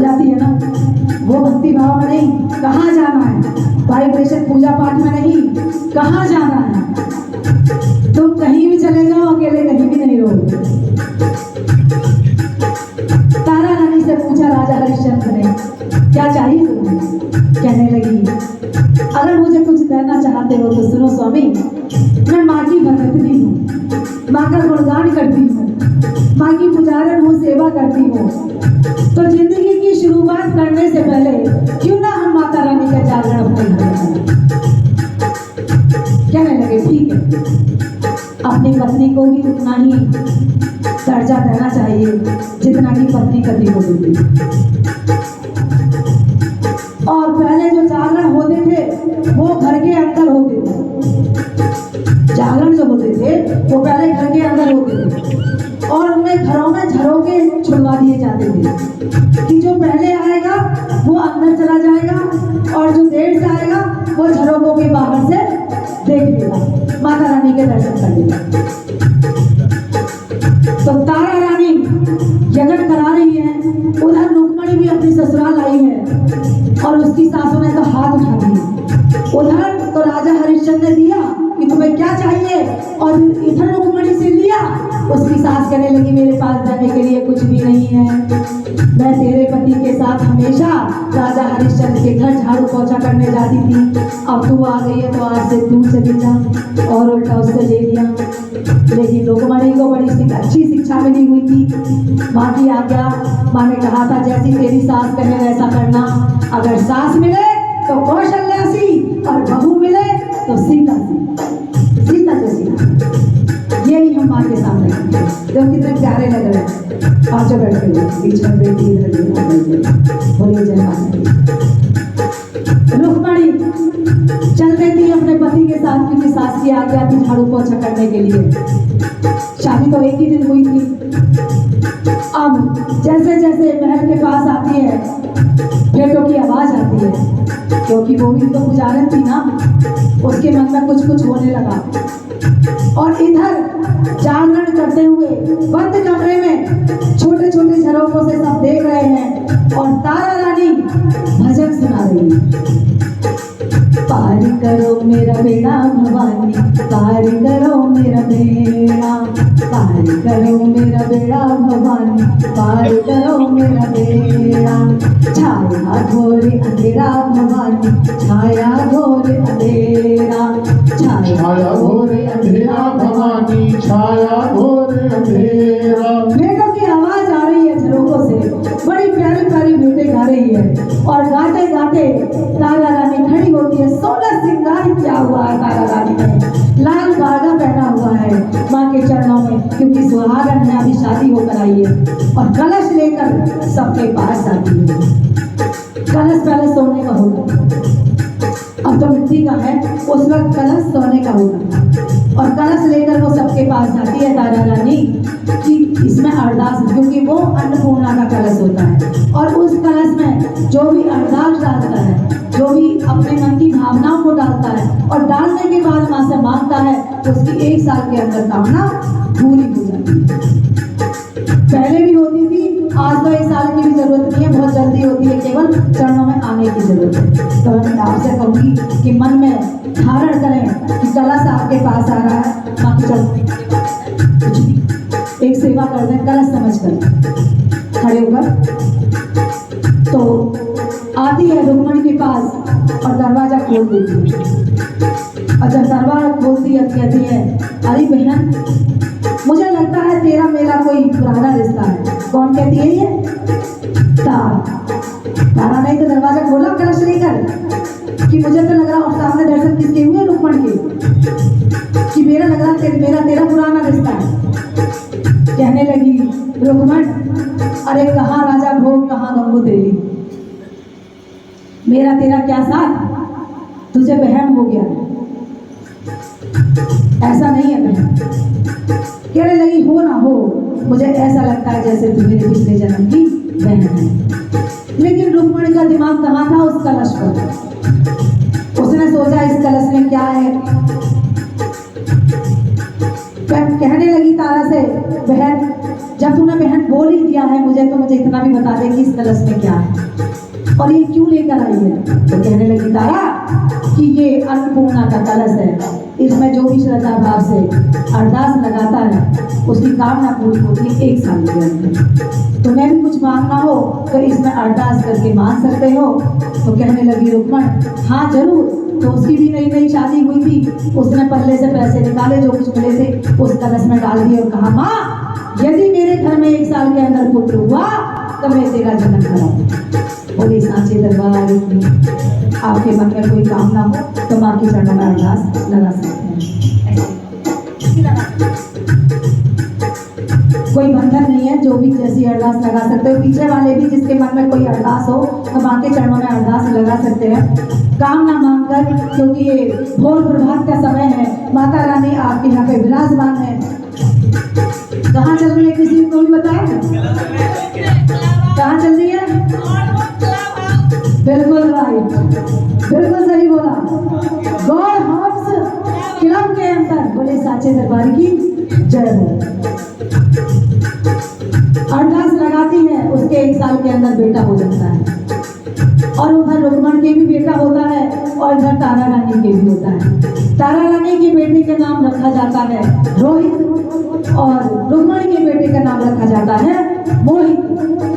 जाती है ना। वो भक्ति भाव में नहीं, कहाँ जाना है, वाइब्रेशन पूजा पाठ में नहीं, कहाँ जाना है। तुम कहीं भी चले जाओ, अकेले कहीं भी नहीं रहोगे। तारा रानी से पूछा राजा हरिश्चंद्र ने, क्या चाहिए तुम्हें? कहने लगी अगर मुझे कुछ देना चाहते हो तो सुनो स्वामी, मैं माँ की भगतनी हूँ, माँ का गुणगान करती हूँ, माँ की पुजारन हूँ, सेवा करती हूँ। तो जिंदगी की शुरुआत करने से पहले क्यों ना हम माता रानी का जागरण अपने घर में करें। कहने लगे ठीक है, अपनी पत्नी को भी उतना ही दर्जा देना चाहिए जितना कि पत्नी पति को देती है। और पहले जो जागरण होते थे वो घर के अंदर होते थे, जागरण जो होते थे वो पहले घर के अंदर होते थे और उन्हें घरों में झरोके छुड़वा दिए जाते थे कि जो पहले आएगा वो अंदर चला जाएगा और जो देर से आएगा वो झरोकों के बाहर से देख लेगा, माता रानी के दर्शन कर लेगा। तो तारा रानी यज्ञ करा रही है, उधर रुक्मणी भी अपनी ससुराल आई है और उसकी सासों ने तो हाथ उठा दिए। उधर तो राजा हरिश्चंद्र ने दिया कि तुम्हें क्या चाहिए, और इधर रुक्मणी से लिया। उसकी सास कहने लगी मेरे पास देने के लिए कुछ भी नहीं है, मैं तेरे पति के साथ हमेशा राजा हरिश्चंद्र के घर झाड़ू पोछा करने जाती थी, अब तू आ गई है तो आज से तू चली जा। और उल्टा उससे ले लिया। लेकिन रुक्मणी को बड़ी अच्छी शिक्षा मिली हुई थी, माँ की आज्ञा। माँ ने कहा था जैसी तेरी सास कहे वैसा करना, अगर सास मिले तो कौशल्या सी और बहू मिले तो सीता सी, सीता जैसी। यही हम माँ के सामने जो कितने प्यारे लग रहे हैं, पांचों बैठे हुए, बीच में बेटी बोलिए जय माता। रुक्मणी चल देती अपने पति के साथ, क्योंकि सास की आज्ञा थी झाड़ू पोछा करने के लिए। शादी तो एक ही दिन हुई थी। अब जैसे जैसे महल के पास आती है भेंटों की आवाज आती है, क्योंकि वो भी तो पुजारन थी ना, उसके मन में कुछ कुछ होने लगा। और इधर जागरण करते हुए बंद कमरे में छोटे छोटे झरोकों से सब देख रहे हैं और तारा रानी भजन सुना रही है। पार करो मेरा बेड़ा भवानी, पार करो मेरा बेड़ा, पार करो मेरा बेड़ा भवानी, पार करो मेरा बेड़ा। छाया घोर अंधेरा भवानी, छाया घोर अंधेरा, छाया घोर अंधेरा भवानी, छाया घोर अंधेरा। भेंटों की आवाज आ रही है झरोकों से, बड़ी प्यारी प्यारी भेंटें गा रही है और गाते गाते तारा रानी खड़ी होती है। 16 श्रृंगार किया हुआ है तारा रानी ने, लाल धागा पहना हुआ है माँ के चरणों में, क्योंकि सुहागन है, अभी शादी होकर आई है। और कलश लेकर सबके पास आती है। कलश पहले सोने का होता, अब तो मिट्टी का है, उस वक्त कलश सोने का होता। और कलश लेकर वो सबके पास जाती है तारा रानी कि इसमें अरदास, क्योंकि वो अन्नपूर्णा का कलश होता है और उस कलश में जो भी अरदास डालता है, जो भी अपने मन की भावनाओं को डालता है और डालने के बाद माँ से मांगता है तो उसकी 1 साल के अंदर कामना पूरी हो जाती है। पहले भी होती थी, आज तो 1 साल की भी जरूरत नहीं है, बहुत जल्दी होती है, केवल चरणों में आने की जरूरत है। तो मैं आपसे कहूँगी कि मन में धारण करें कि कलश आपके पास आ रहा है, माँ के चरणों में कुछ भी एक सेवा कर दें कलश समझ कर खड़े होकर। तो आती है रुक्मणी के पास और दरवाजा खोल देती है। और जब दरवाजा खोलती है कहती है अरे बहन, मुझे लगता है तेरा मेरा कोई पुराना रिश्ता है। कौन कहती है ये? तारा नहीं तो दरवाजा खोला कलश लेकर कि मुझे तो लग रहा और सामने दर्शन किसके हुए? रुक्मण के, कि मेरा लग रहा मेरा तेरा पुराना रिश्ता है। कहने लगी रुक्मण, अरे कहाँ राजा भोग, कहाँ गंगू देवी, मेरा तेरा क्या साथ, तुझे बहम हो गया। ऐसा नहीं है बहन। कहने लगी हो ना हो, मुझे ऐसा लगता है जैसे तू मेरे पिछले जन्म की बहन है। लेकिन रुक्मणी का दिमाग कहाँ था? उस कलश पर। उसने सोचा इस कलश में क्या है। कहने लगी तारा से, बहन जब तूने बहन बोल ही दिया है मुझे, तो मुझे इतना भी बता दे कि इस कलश में क्या है और ये क्यों लेकर आई है। तो कहने लगी तारा कि ये अन्नपूर्णा का कलश है, इसमें जो भी श्रद्धा भाव से अरदास लगाता है उसकी कामना पूरी होती है 1 साल के अंदर। तुम्हें भी कुछ मांगना हो तो इसमें अरदास करके मांग सकते हो। तो कहने लगी रुक्मण, हाँ जरूर। तो उसकी भी नई नई शादी हुई थी, उसने पहले से पैसे निकाले जो कुछ मिले थे उस कलश में डाल दिए और कहा, माँ यदि मेरे घर में 1 साल के अंदर पुत्र हुआ तो मैं तेरा जन्म कराऊंगी। बोले सांचे दरबार की, आपके मन में कोई कामना हो तो माँ के चरणों में अरदास लगा सकते हैं। कोई बंधन नहीं है, जो भी जैसी अरदास लगा सकते हो। पीछे वाले भी जिसके मन में कोई अरदास हो तो माँ के चरणों में अरदास लगा सकते हैं कामना मांगकर, क्योंकि ये भोर प्रभात का समय है। माता रानी आपके यहाँ पे विराजमान है। कहाँ चल रही है किसी को भी बताए? कहाँ चल रही है? बिल्कुल राइट, बिल्कुल सही बोला। गॉड हाउस क्लब के अंदर। बोले साचे दरबार की जय हो। अरदास लगाती है, उसके 1 साल के अंदर बेटा हो जाता है। और उधर रुक्मण के भी बेटा होता है और इधर तारा रानी के भी होता है। तारा रानी के बेटे के नाम रखा जाता है रोहित और रुक्मण के बेटे का नाम रखा जाता है मोहित।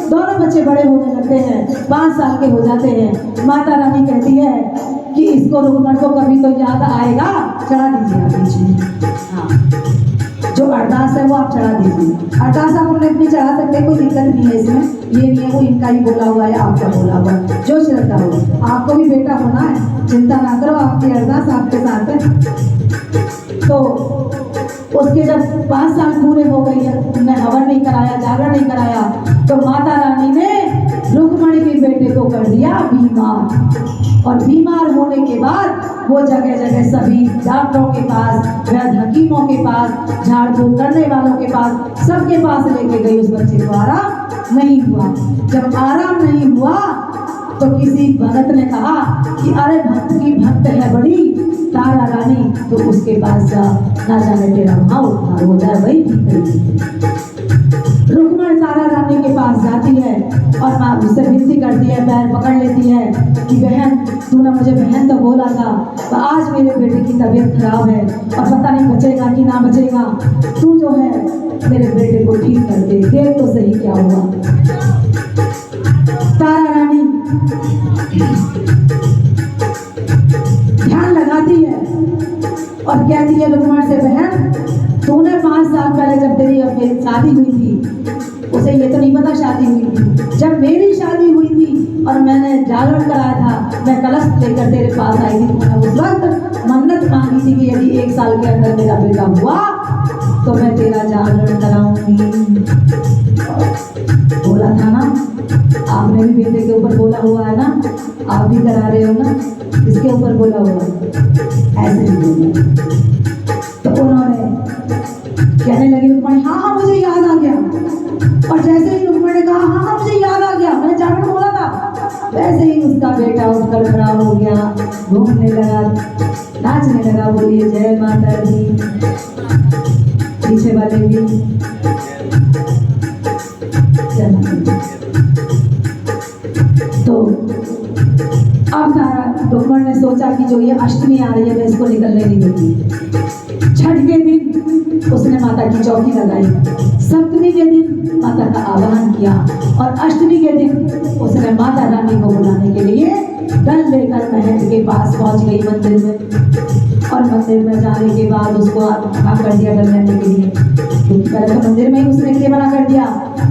दोनों बच्चे बड़े होने लगते हैं, 5 साल के हो जाते हैं। माता रानी कहती है कि इसको रुक्मण को कभी तो याद आएगा, चढ़ा दीजिए आप बीच में। हाँ, जो अरदास है वो आप चढ़ा दीजिए। अरदास आप अपनी चढ़ा सकते हैं, कोई दिक्कत नहीं है इसमें। ये नहीं है वो इनका ही बोला हुआ है आपका बोला हुआ है, जो श्रद्धा हो। आपको भी बेटा होना है, चिंता ना करो, आपकी अरदास आपके साथ है। तो उसके जब 5 साल पूरे हो गए, उन्हें हवन नहीं कराया, जागरण नहीं कराया, तो माता रानी ने रुक्मणी के बेटे को कर दिया बीमार। और बीमार होने के बाद वो जगह जगह सभी डॉक्टरों के पास, वैद्य हकीमों के पास, झाड़ फूक करने वालों के पास, सबके पास लेके गई। उस बच्चे को आराम नहीं हुआ। जब आराम नहीं हुआ तो किसी भगत ने कहा कि अरे भक्त की भक्त है बड़ी तारा रानी, तो उसके पास जा, ना जाने तेरा वहाँ उद्धार हो जाए। वही ठीक है। रुक्मण तारा रानी के पास जाती है और माँ उससे विनती करती है, पैर पकड़ लेती है कि बहन तूने मुझे बहन तो बोला था, तो आज मेरे बेटे की तबीयत खराब है और पता नहीं बचेगा कि ना बचेगा। तू जो है मेरे बेटे को ठीक कर दे, देख तो सही क्या हुआ। तारा रानी ध्यान लगाती है और कहती है रुक्मण से, बहन तूने 5 साल पहले जब तेरी और मेरी शादी हुई थी, उसे ये तो नहीं पता शादी हुई थी। जब मेरी शादी हुई थी और मैंने जागरण कराया था, मैं कलश लेकर तेरे पास आई थी, तूने उस वक्त मन्नत मांगी थी कि यदि 1 साल के अंदर मेरा बेटा हुआ तो मैं तेरा जागरण कराऊंगी। बोला था ना, आपने भी बेटे के ऊपर बोला हुआ है ना, आप भी करा रहे हो ना, इसके ऊपर बोला हुआ है, ऐसे ही बोला। तो उन्होंने कहने लगी रुक्मणी, हाँ हाँ मुझे याद आ गया। और जैसे ही रुक्मणी ने कहा हाँ हाँ मुझे याद आ गया, मैंने जागरण बोला था, वैसे ही उसका बेटा उठकर खड़ा हो गया, घूमने लगा, नाचने लगा। बोलिए जय माता दी। पीछे वाले भी जय माता दी। तो अब तारा रुक्मण ने सोचा कि जो ये अष्टमी आ रही है मैं इसको निकलने नहीं दूंगी। छठ के दिन उसने माता की चौकी लगाई, सप्तमी के दिन माता का आवाहन किया और अष्टमी के दिन उसने माता रानी को बुलाने के लिए दल लेकर महल के पास पहुंच गई मंदिर में। और मंदिर में जाने के बाद उसको मना कर दिया डल लेने के लिए, क्योंकि पहले तो मंदिर में ही उसने लिए मना कर दिया,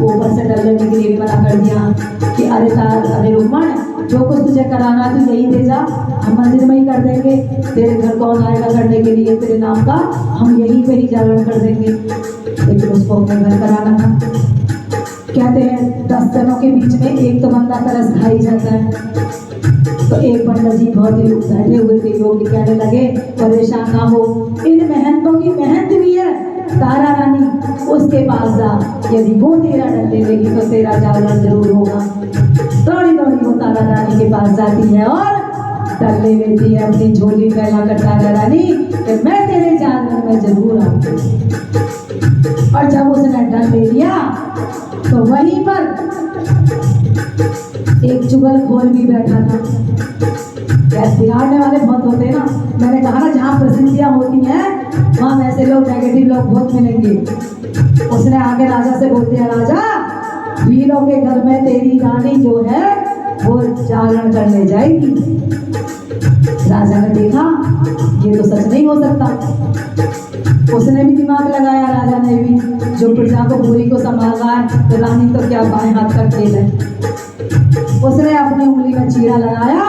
ऊपर से डल लेने के लिए भी मना कर दिया कि अरे रुक्मण जो कुछ तुझे कराना है तू यही दे जा, हम मंदिर में ही कर देंगे, तेरे घर कौन आएगा करने के लिए तेरे नाम का, हम यहीं पे ही जागरण कर देंगे। लेकिन उसको अपने घर कराना था। कहते हैं 10 जनों के बीच में एक तो बंदा तरस खा ही जाता है। तो एक पंडित जी बहुत ही बैठे हुए थे, योगी कहने लगे परेशान ना हो, इन मेहनतों की मेहनत भी है तारा रानी उसके पास जा, यदि वो तेरा डर लेगी तो तेरा जागरण जरूर होगा। दौड़ी दौड़ी वो तारा रानी के पास जाती है और डर ले लेती है अपनी झोली फैलाकर तारा रानी कि मैं तेरे जागरण में जरूर आऊंगी। और जब उसने डर ले लिया तो वहीं पर एक चुगलखोर भी बैठा था। गैस बिगाड़ने वाले बहुत होते हैं ना, मैंने कहा ना जहाँ प्रसिद्धियाँ होती हैं वहाँ वैसे लोग नेगेटिव लोग बहुत मिलेंगे। उसने आगे राजा से बोल दिया, राजा वीरों के घर में तेरी रानी जो है वो जागरण करने जाएगी। राजा ने देखा ये तो सच नहीं हो सकता। उसने भी दिमाग लगाया, राजा ने भी, जो प्रजा को बुरी को संभाल रहा है तो रानी तो क्या बाएं हाथ का खेल है। उसने अपनी उंगली में चीरा लगाया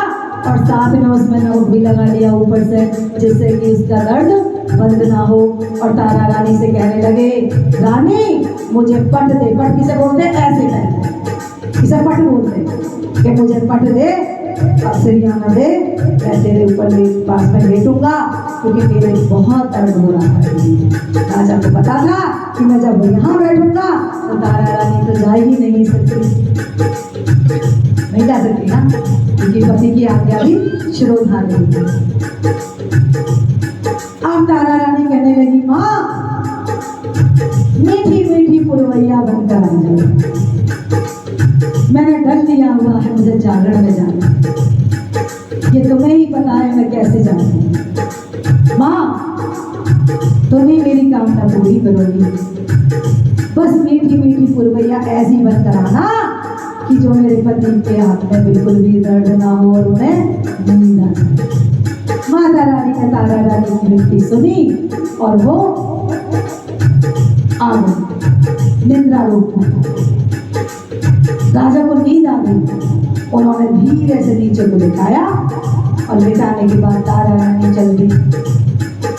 और साथ में उसमें नोट भी लगा लिया ऊपर से, जिससे कि उसका दर्द बंद ना हो। और तारा रानी से कहने लगे, रानी मुझे पट दे। पट किसे बोलते? ऐसे पट, किसे पट बोलते कि मुझे पट दे, अब से यहाँ दे, मैं तेरे ऊपर पास में लेटूंगा क्योंकि मेरे बहुत दर्द हो रहा है। राजा को पता था कि मैं जब यहाँ बैठूंगा तो तारा रानी तो जा ही नहीं सकती, नहीं जा सकती ना, क्योंकि पति की आज्ञा भी शिरोधार्य नहीं है। अब तारा रानी कहने लगी, माँ मीठी मीठी पुरवैया बनकर आ जाओ, मैंने डर लिया हुआ है, मुझे जागरण में जाना, ये तुम्हें ही पता है मैं कैसे जाऊँ। माँ तुम्हें मेरी कामना पूरी करोगी, बस मीठी मीठी पुरवैया ऐसी बनकर आना कि जो मेरे पति के हाथ में बिल्कुल भी दर्द ना हो और उन्हें नींद आ जाए। माता रानी ने तारा रानी की विनती सुनी और वो आ गई निद्रा रूप में। राजा को नींद आ गई, उन्होंने धीरे से नीचे को लिटाया और लिटाने के बाद तारा रानी चल दी,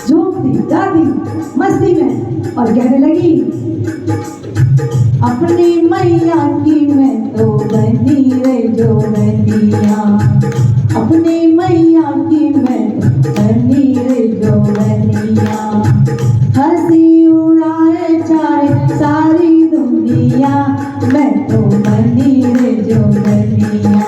झूमती गाती मस्ती में और कहने लगी, अपनी मैया की मैं तो बनी रे जो बनिया, अपनी मैया की मैं तो बनी रे जो बनिया, हंसी उड़ाए चाहे सारी दुनिया, मैं तो बनी रे जो बनिया,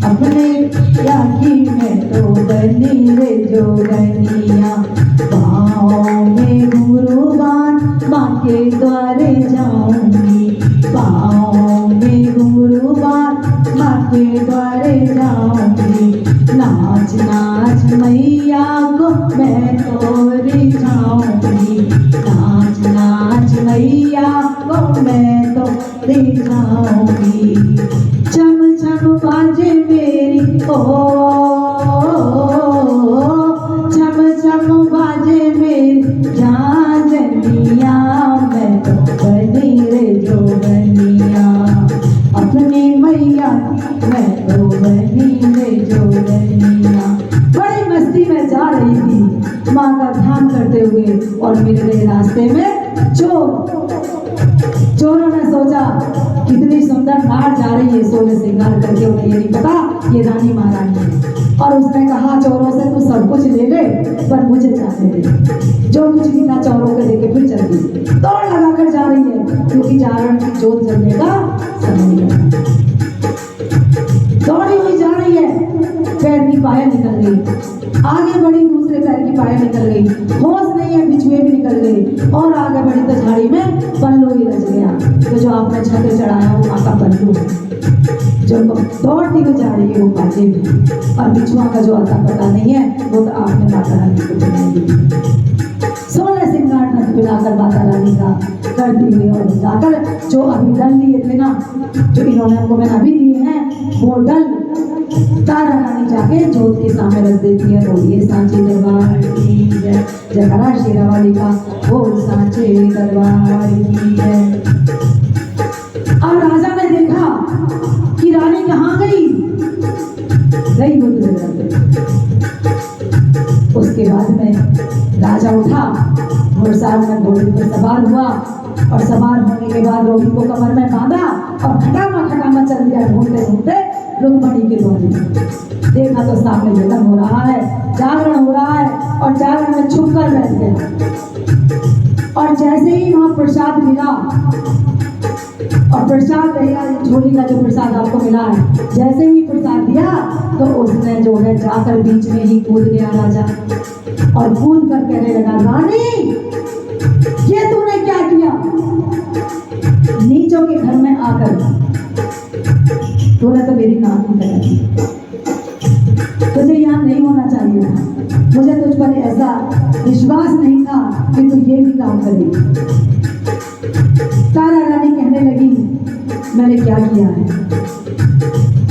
अपने मैया की मैं तो बनी रे जो बनिया, पाँव में घुंघरू बांध माँ के द्वारे जाऊंगी, पाँव में घुंघरू बांध माँ के द्वारे जाऊंगी, नाच नाच मैया को मैं तो रिझाऊंगी, नाच नाच मैया को मैं तो रिझाऊंगी, चम चम बाजे मेरी चम चम बाजे मेरी झांझनिया, मैं तो बनी रे जो बनिया, अपनी मैया मैं तो बनी रे जो बनिया। बड़ी मस्ती में जा रही थी माँ का ध्यान करते हुए और मिल गए रास्ते में चोरों ने सोचा कितनी सुंदर नार जा रही है सोले श्रृंगार करके, उन्हें ये नहीं पता ये रानी महारानी है। और उसने कहा चोरों से तू सब कुछ ले ले पर मुझे जाने दे। जो कुछ भी था चोरों को लेके फिर चल गई, दौड़ लगाकर जा रही है क्योंकि जागरण की जोत जलने का समय है। दौड़ी हुई जा रही है, पैर की पायल निकल गई, आगे बढ़ी दूसरे पैर की पायल निकल गई, होश नहीं है बिछुए भी निकल गए, और आगे बढ़ी तो झाड़ी में पल्लू ही रच गया। तो जो आपने छत्र चढ़ाया वो माँ का पल्लू है, जो दौड़ती हुई जा रही है वो बाजे में, और बिछुआ का जो आता पता नहीं है वो तो आपने माता रानी को बनाई। सोलह श्रृंगार नथ पिलाकर माता रानी का करती हुई और जाकर जो अभी डल लिए थे ना, जो इन्होंने हमको मैंने अभी दिए हैं, वो डल तारा रानी जाके जोत के सामने रख देती है। बोलिए सांचे दरबार की जय, जयकारा शेरा वाली का, बोल सांचे दरबार की जय। अब राजा ने देखा कि रानी कहाँ गई, गई उसके बाद में राजा उठा, घुड़सवार में घोड़े पर सवार हुआ और सवार होने के बाद रोहित को कमर में बांधा और खटामा चल दिया ढूंढते ढूंढते रुक्मणी के द्वार में। देखा तो सामने जन्म हो रहा है, जागरण हो रहा है और जागरण में छुप कर बैठ गया। और जैसे ही वहां प्रसाद मिला, और प्रसाद रहेगा झोली का जो प्रसाद आपको मिला है, जैसे ही प्रसाद दिया तो उसने जो है जाकर बीच में ही कूद गया राजा, और कूद कर कहने लगा, रानी ये तूने क्या किया? नीचों के घर में आकर तूने तो मेरी नाक में दी, तुझे यहाँ नहीं होना चाहिए था, मुझे तुझ पर ऐसा विश्वास नहीं था कि तू ये भी काम करेगी। तारा रानी कहने लगी, मैंने क्या किया है?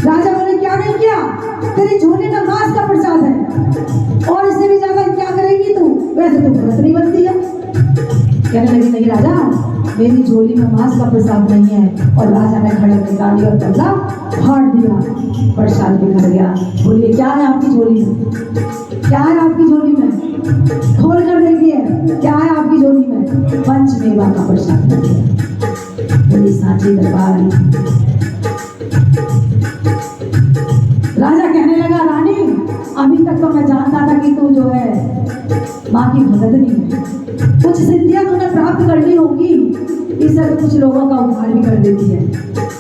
राजा बोले, क्या नहीं किया? तेरी झोली में मांस का प्रसाद है, और इससे भी ज्यादा क्या करेगी तू? वैसे तो व्रत नहीं बनती है। कहने लगी, नहीं राजा, मेरी झोली में मांस का प्रसाद नहीं है। और राजा ने खड़क निकाली और तबला फाड़ दिया, प्रसाद बिखर गया। बोलिए, क्या है आपकी झोली में? क्या है आपकी झोली में? खोल कर देखिए, क्या है आपकी झोली में? पंचमेवा का प्रसाद बन गया। बोली, सांची दरबार। राजा कहने लगा, रानी अभी तक तो मैं जानता था कि तू जो है माँ की भगतनी है, कुछ सिद्धियां तूने प्राप्त कर ली होगी, इससे तो कुछ लोगों का उद्धार भी कर देती है,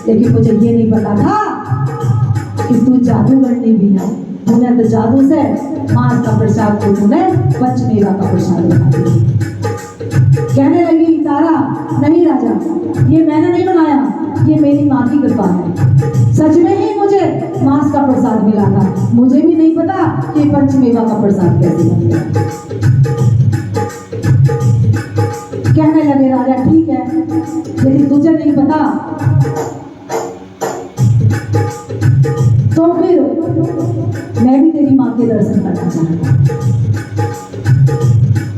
लेकिन मुझे ये नहीं पता था कि तू जादूगरनी भी है। तूने तो जादू से मांस का प्रसाद को तूने पंचमेवा का प्रसाद बना दिया। कहने लगी तारा, नहीं राजा, ये मैंने नहीं बनाया, ये मेरी माँ की कृपा है। सच में ही मुझे मांस का प्रसाद मिला था, मुझे भी नहीं पता कि पंचमेवा का प्रसाद कैसे बन गया। कहने लगे राजा, ठीक है, यदि तुझे नहीं पता तो फिर मैं भी तेरी माँ के दर्शन करना चाहता हूँ।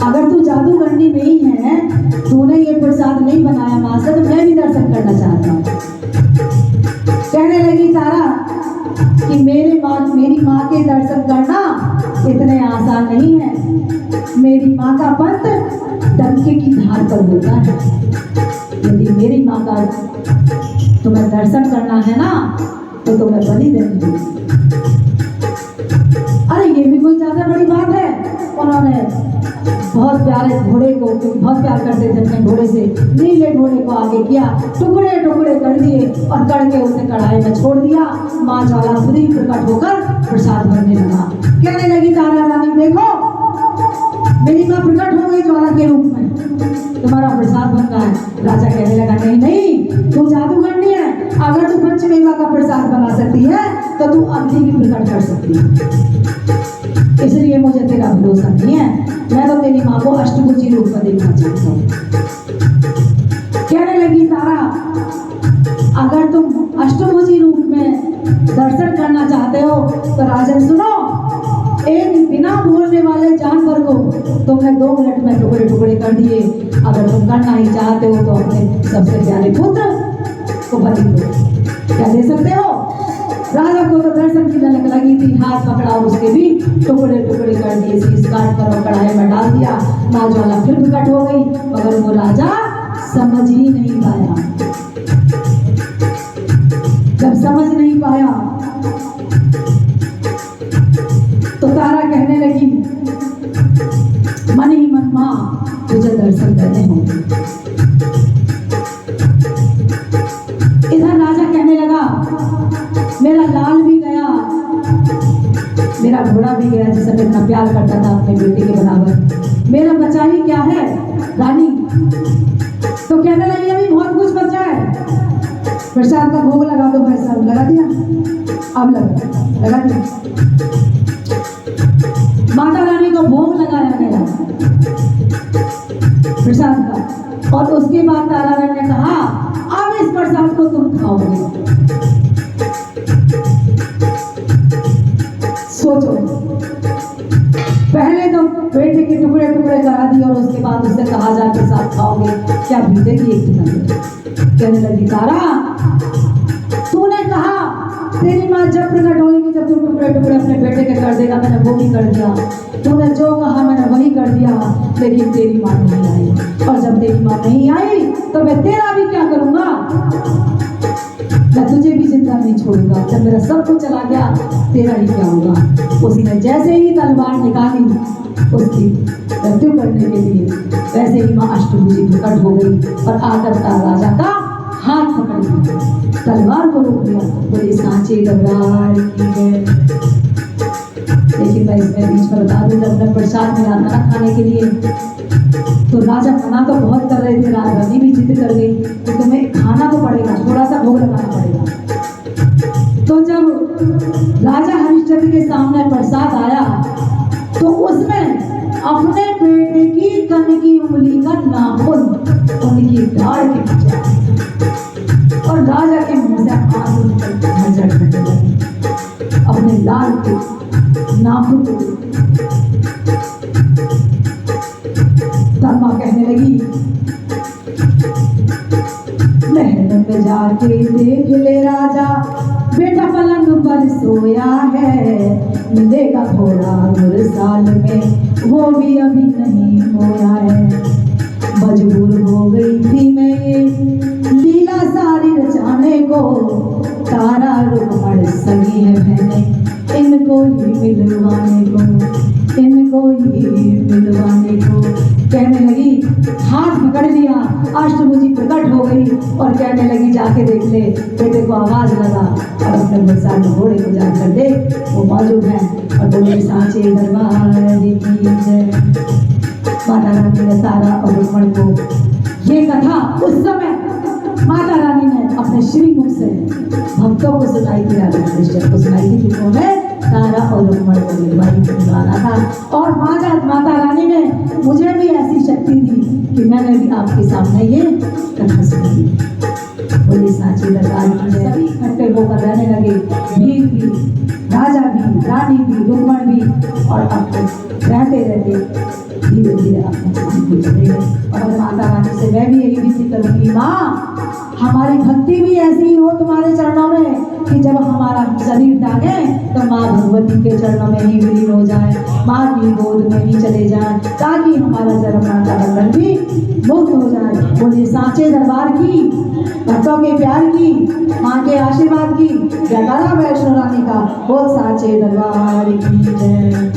अगर तू जादूगरनी नहीं है, तूने ये प्रसाद नहीं बनाया माँ से, तो मैं भी दर्शन करना चाहता हूँ। कहने लगी तारा कि मेरी माँ के दर्शन करना इतने आसान नहीं है। मेरी माँ का पंथ डंके की धार पर होता है। यदि मेरी माँ का तुम्हें दर्शन करना है ना, तो तुम्हें बलि देनी होगी। अरे ये भी कोई ज्यादा बड़ी बात है? उन्होंने बहुत प्यारे घोड़े को, बहुत प्यार करते थे अपने घोड़े से, नीले घोड़े को आगे किया, टुकड़े टुकड़े कर दिए और करके उसे कढ़ाई में छोड़ दिया। माँ ज्वाला खुद ही प्रकट होकर प्रसाद भरने लगा। कहने लगी तारा रानी, देखो मेरी माँ प्रकट हो गई ज्वाला के रूप में, तुम्हारा प्रसाद बन रहा है। राजा कहने लगा, नहीं नहीं, तू जादूगरनी है, अगर तू पंचमेवा का प्रसाद बना सकती है तो तू अग्नि भी प्रकट कर सकती है, इसलिए मुझे तेरा भरोसा नहीं है। मैं तो तेरी माँ को अष्टभुजी रूप में देखना चाहता हूँ। कहने लगी तारा, अगर तुम अष्टभुजी रूप में दर्शन करना चाहते हो तो राजन सुनो, एक बिना बोलने वाले जानवर को तुमने 2 मिनट में टुकड़े टुकड़े कर दिए। अगर तुम करना ही चाहते हो तो अपने सबसे प्यारे पुत्र को बलि दो। क्या दे सकते हो? राजा को तो दर्शन की ललक लगी थी, हाथ पकड़ा, उसके भी टुकड़े टुकड़े कर दिए, शीश काट कर और कढ़ाई में डाल दिया। माँ ज्वाला फिर प्रकट हो गई, मगर वो राजा समझ ही नहीं पाया। जब समझ नहीं पाया तो तारा कहने लगी, मन ही मन माँ तुझे दर्शन करने होंगे। इधर राजा कहने लगा, मेरा लाल भी गया, मेरा घोड़ा भी गया जिसे मैं इतना प्यार करता था अपने बेटे के बराबर, मेरा बचा ही क्या है रानी? तो कहने लगी, अभी बहुत कुछ बचा है, प्रसाद का भोग लगा दो भाई साहब। लगा दिया? अब लगा दिया। माता रानी को भोग लगाया गया प्रसाद का, और उसके बाद तारा रानी ने कहा, अब इस प्रसाद को तुम खाओगे। सोचो, पहले तो बेटे के टुकड़े टुकड़े करा दिए और उसके बाद उससे कहा जाए प्रसाद खाओगे, क्या बीतेगी एक दिन? कहने लगी, तारा तूने कहा तेरी माँ जब प्रकट होगी जब तू टुकड़े टुकड़े अपने बेटे के कर देगा, मैंने वो भी कर दिया। तूने जो कहा मैंने वही कर दिया, लेकिन तेरी माँ नहीं आई, और जब तेरी माँ नहीं आई तो मैं तेरा भी क्या करूँगा? मैं तुझे भी जिंदा नहीं छोड़ूंगा। जब मेरा सब कुछ चला गया, तेरा ही क्या होगा? उसने जैसे ही तलवार निकाली, उसकी मृत्यु करने के लिए। वैसे ही माँ अष्टभुजी प्रकट हो गई और आकर राजा का हाथ पकड़ लिया, तलवार को रोक लिया। बोले सांचे दरबार की जय। लेकिन मैं इसमें बीच में बता दूं, जब मैं प्रसाद मिला था ना खाने के लिए, तो राजा मना तो बहुत कर रहे थे, रानी भी जिद कर गई कि तुम्हें खाना तो पड़ेगा, थोड़ा सा भोग लगाना पड़ेगा। तो जब राजा हरिश्चंद्र के सामने प्रसाद आया तो उसमें अपने बेटे की कन की उंगली का नाखून उनकी दाढ़ के नीचे और राजा के मुंह से आंसू निकलने लगे अपने लाल के नाखून को। तब माँ कहने लगी, महल में जाके देख ले राजा, बेटा पलंग पर सोया है, मिलेगा थोड़ा और साल में, वो भी अभी नहीं होया है। मजबूर हो गई थी मैं ये लीला सारी रचाने को, तारा रुकमण सगी है बहने, इनको ही मिलवाने को, इनको ही मिलवाने को। कहने लगी, हाथ पकड़ लिया, अष्टभुजी प्रकट हो गई और कहने लगी, जाके देख ले। बेटे को आवाज लगा और अपने बरसात घोड़े को जाकर देख, वो मौजूद है और बोले सांचे दरबार की जय। माता रानी ने तारा और रुक्मण को ये कथा उस समय माता रानी ने अपने श्री मुख से भक्तों को सुनाई थी, राजा हरिश्चंद्र को सुनाई थी, कि उन्होंने तारा और रुक्मण को मिलवाना था। और माता रानी ने मुझे भी ऐसी शक्ति दी कि मैंने भी आपके सामने ये कथा सुनी। बोले सांचे दरबार की जय। सभी इकट्ठे होकर रहने लगे, भील भी, राजा भी, रानी भी, रुक्मण भी, और अब तो रहते रहते धीरे धीरे अपने स्थान को चले गए। और माता रानी से मैं भी यही विनती करूंगी, माँ हमारी भक्ति भी ऐसी ही हो तुम्हारे चरणों में कि जब हमारा शरीर त्यागे तो माँ भगवती के चरणों में ही विलीन हो जाए, माँ की गोद में ही चले जाए, ताकि हमारा जन्म मरण का बंधन भी मुक्त हो जाए। बोलिए सांचे दरबार की, भक्तों के प्यार की, माँ के आशीर्वाद की, जयकारा वैष्णो रानी का। बोल सांचे दरबार की जय।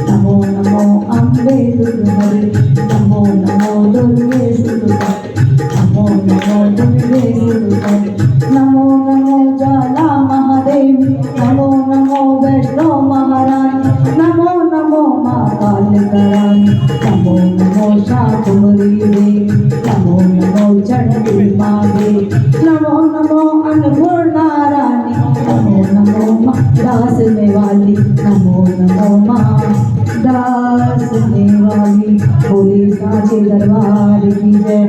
नमो नमो अम्बे दुर्गे, नमो नमो दुर्गे सुते, नमो नमो दुर्गे सुते, नमो नमो ज्वाला महादेव, नमो नमो वैष्णो महारानी, नमो नमो माँ कालकरानी, नमो नमो शाकुंभरी देवी, नमो नमो चंडी माँ देवी, नमो नमो अन्नपूर्णा रानी, नमो नमो माँ दास वाली, नमो नमो माँ दास वाली। बोली सांचे दरबार की जय।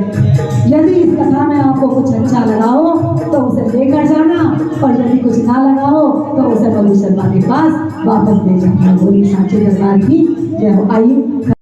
यदि इस कथा में आपको कुछ अच्छा लगा हो तो उसे लेकर जाना, और यदि कुछ ना लगा हो तो उसे बलू शर्मा के पास वापस ले जाना। बोली सांचे दरबार की जय हो। आइए।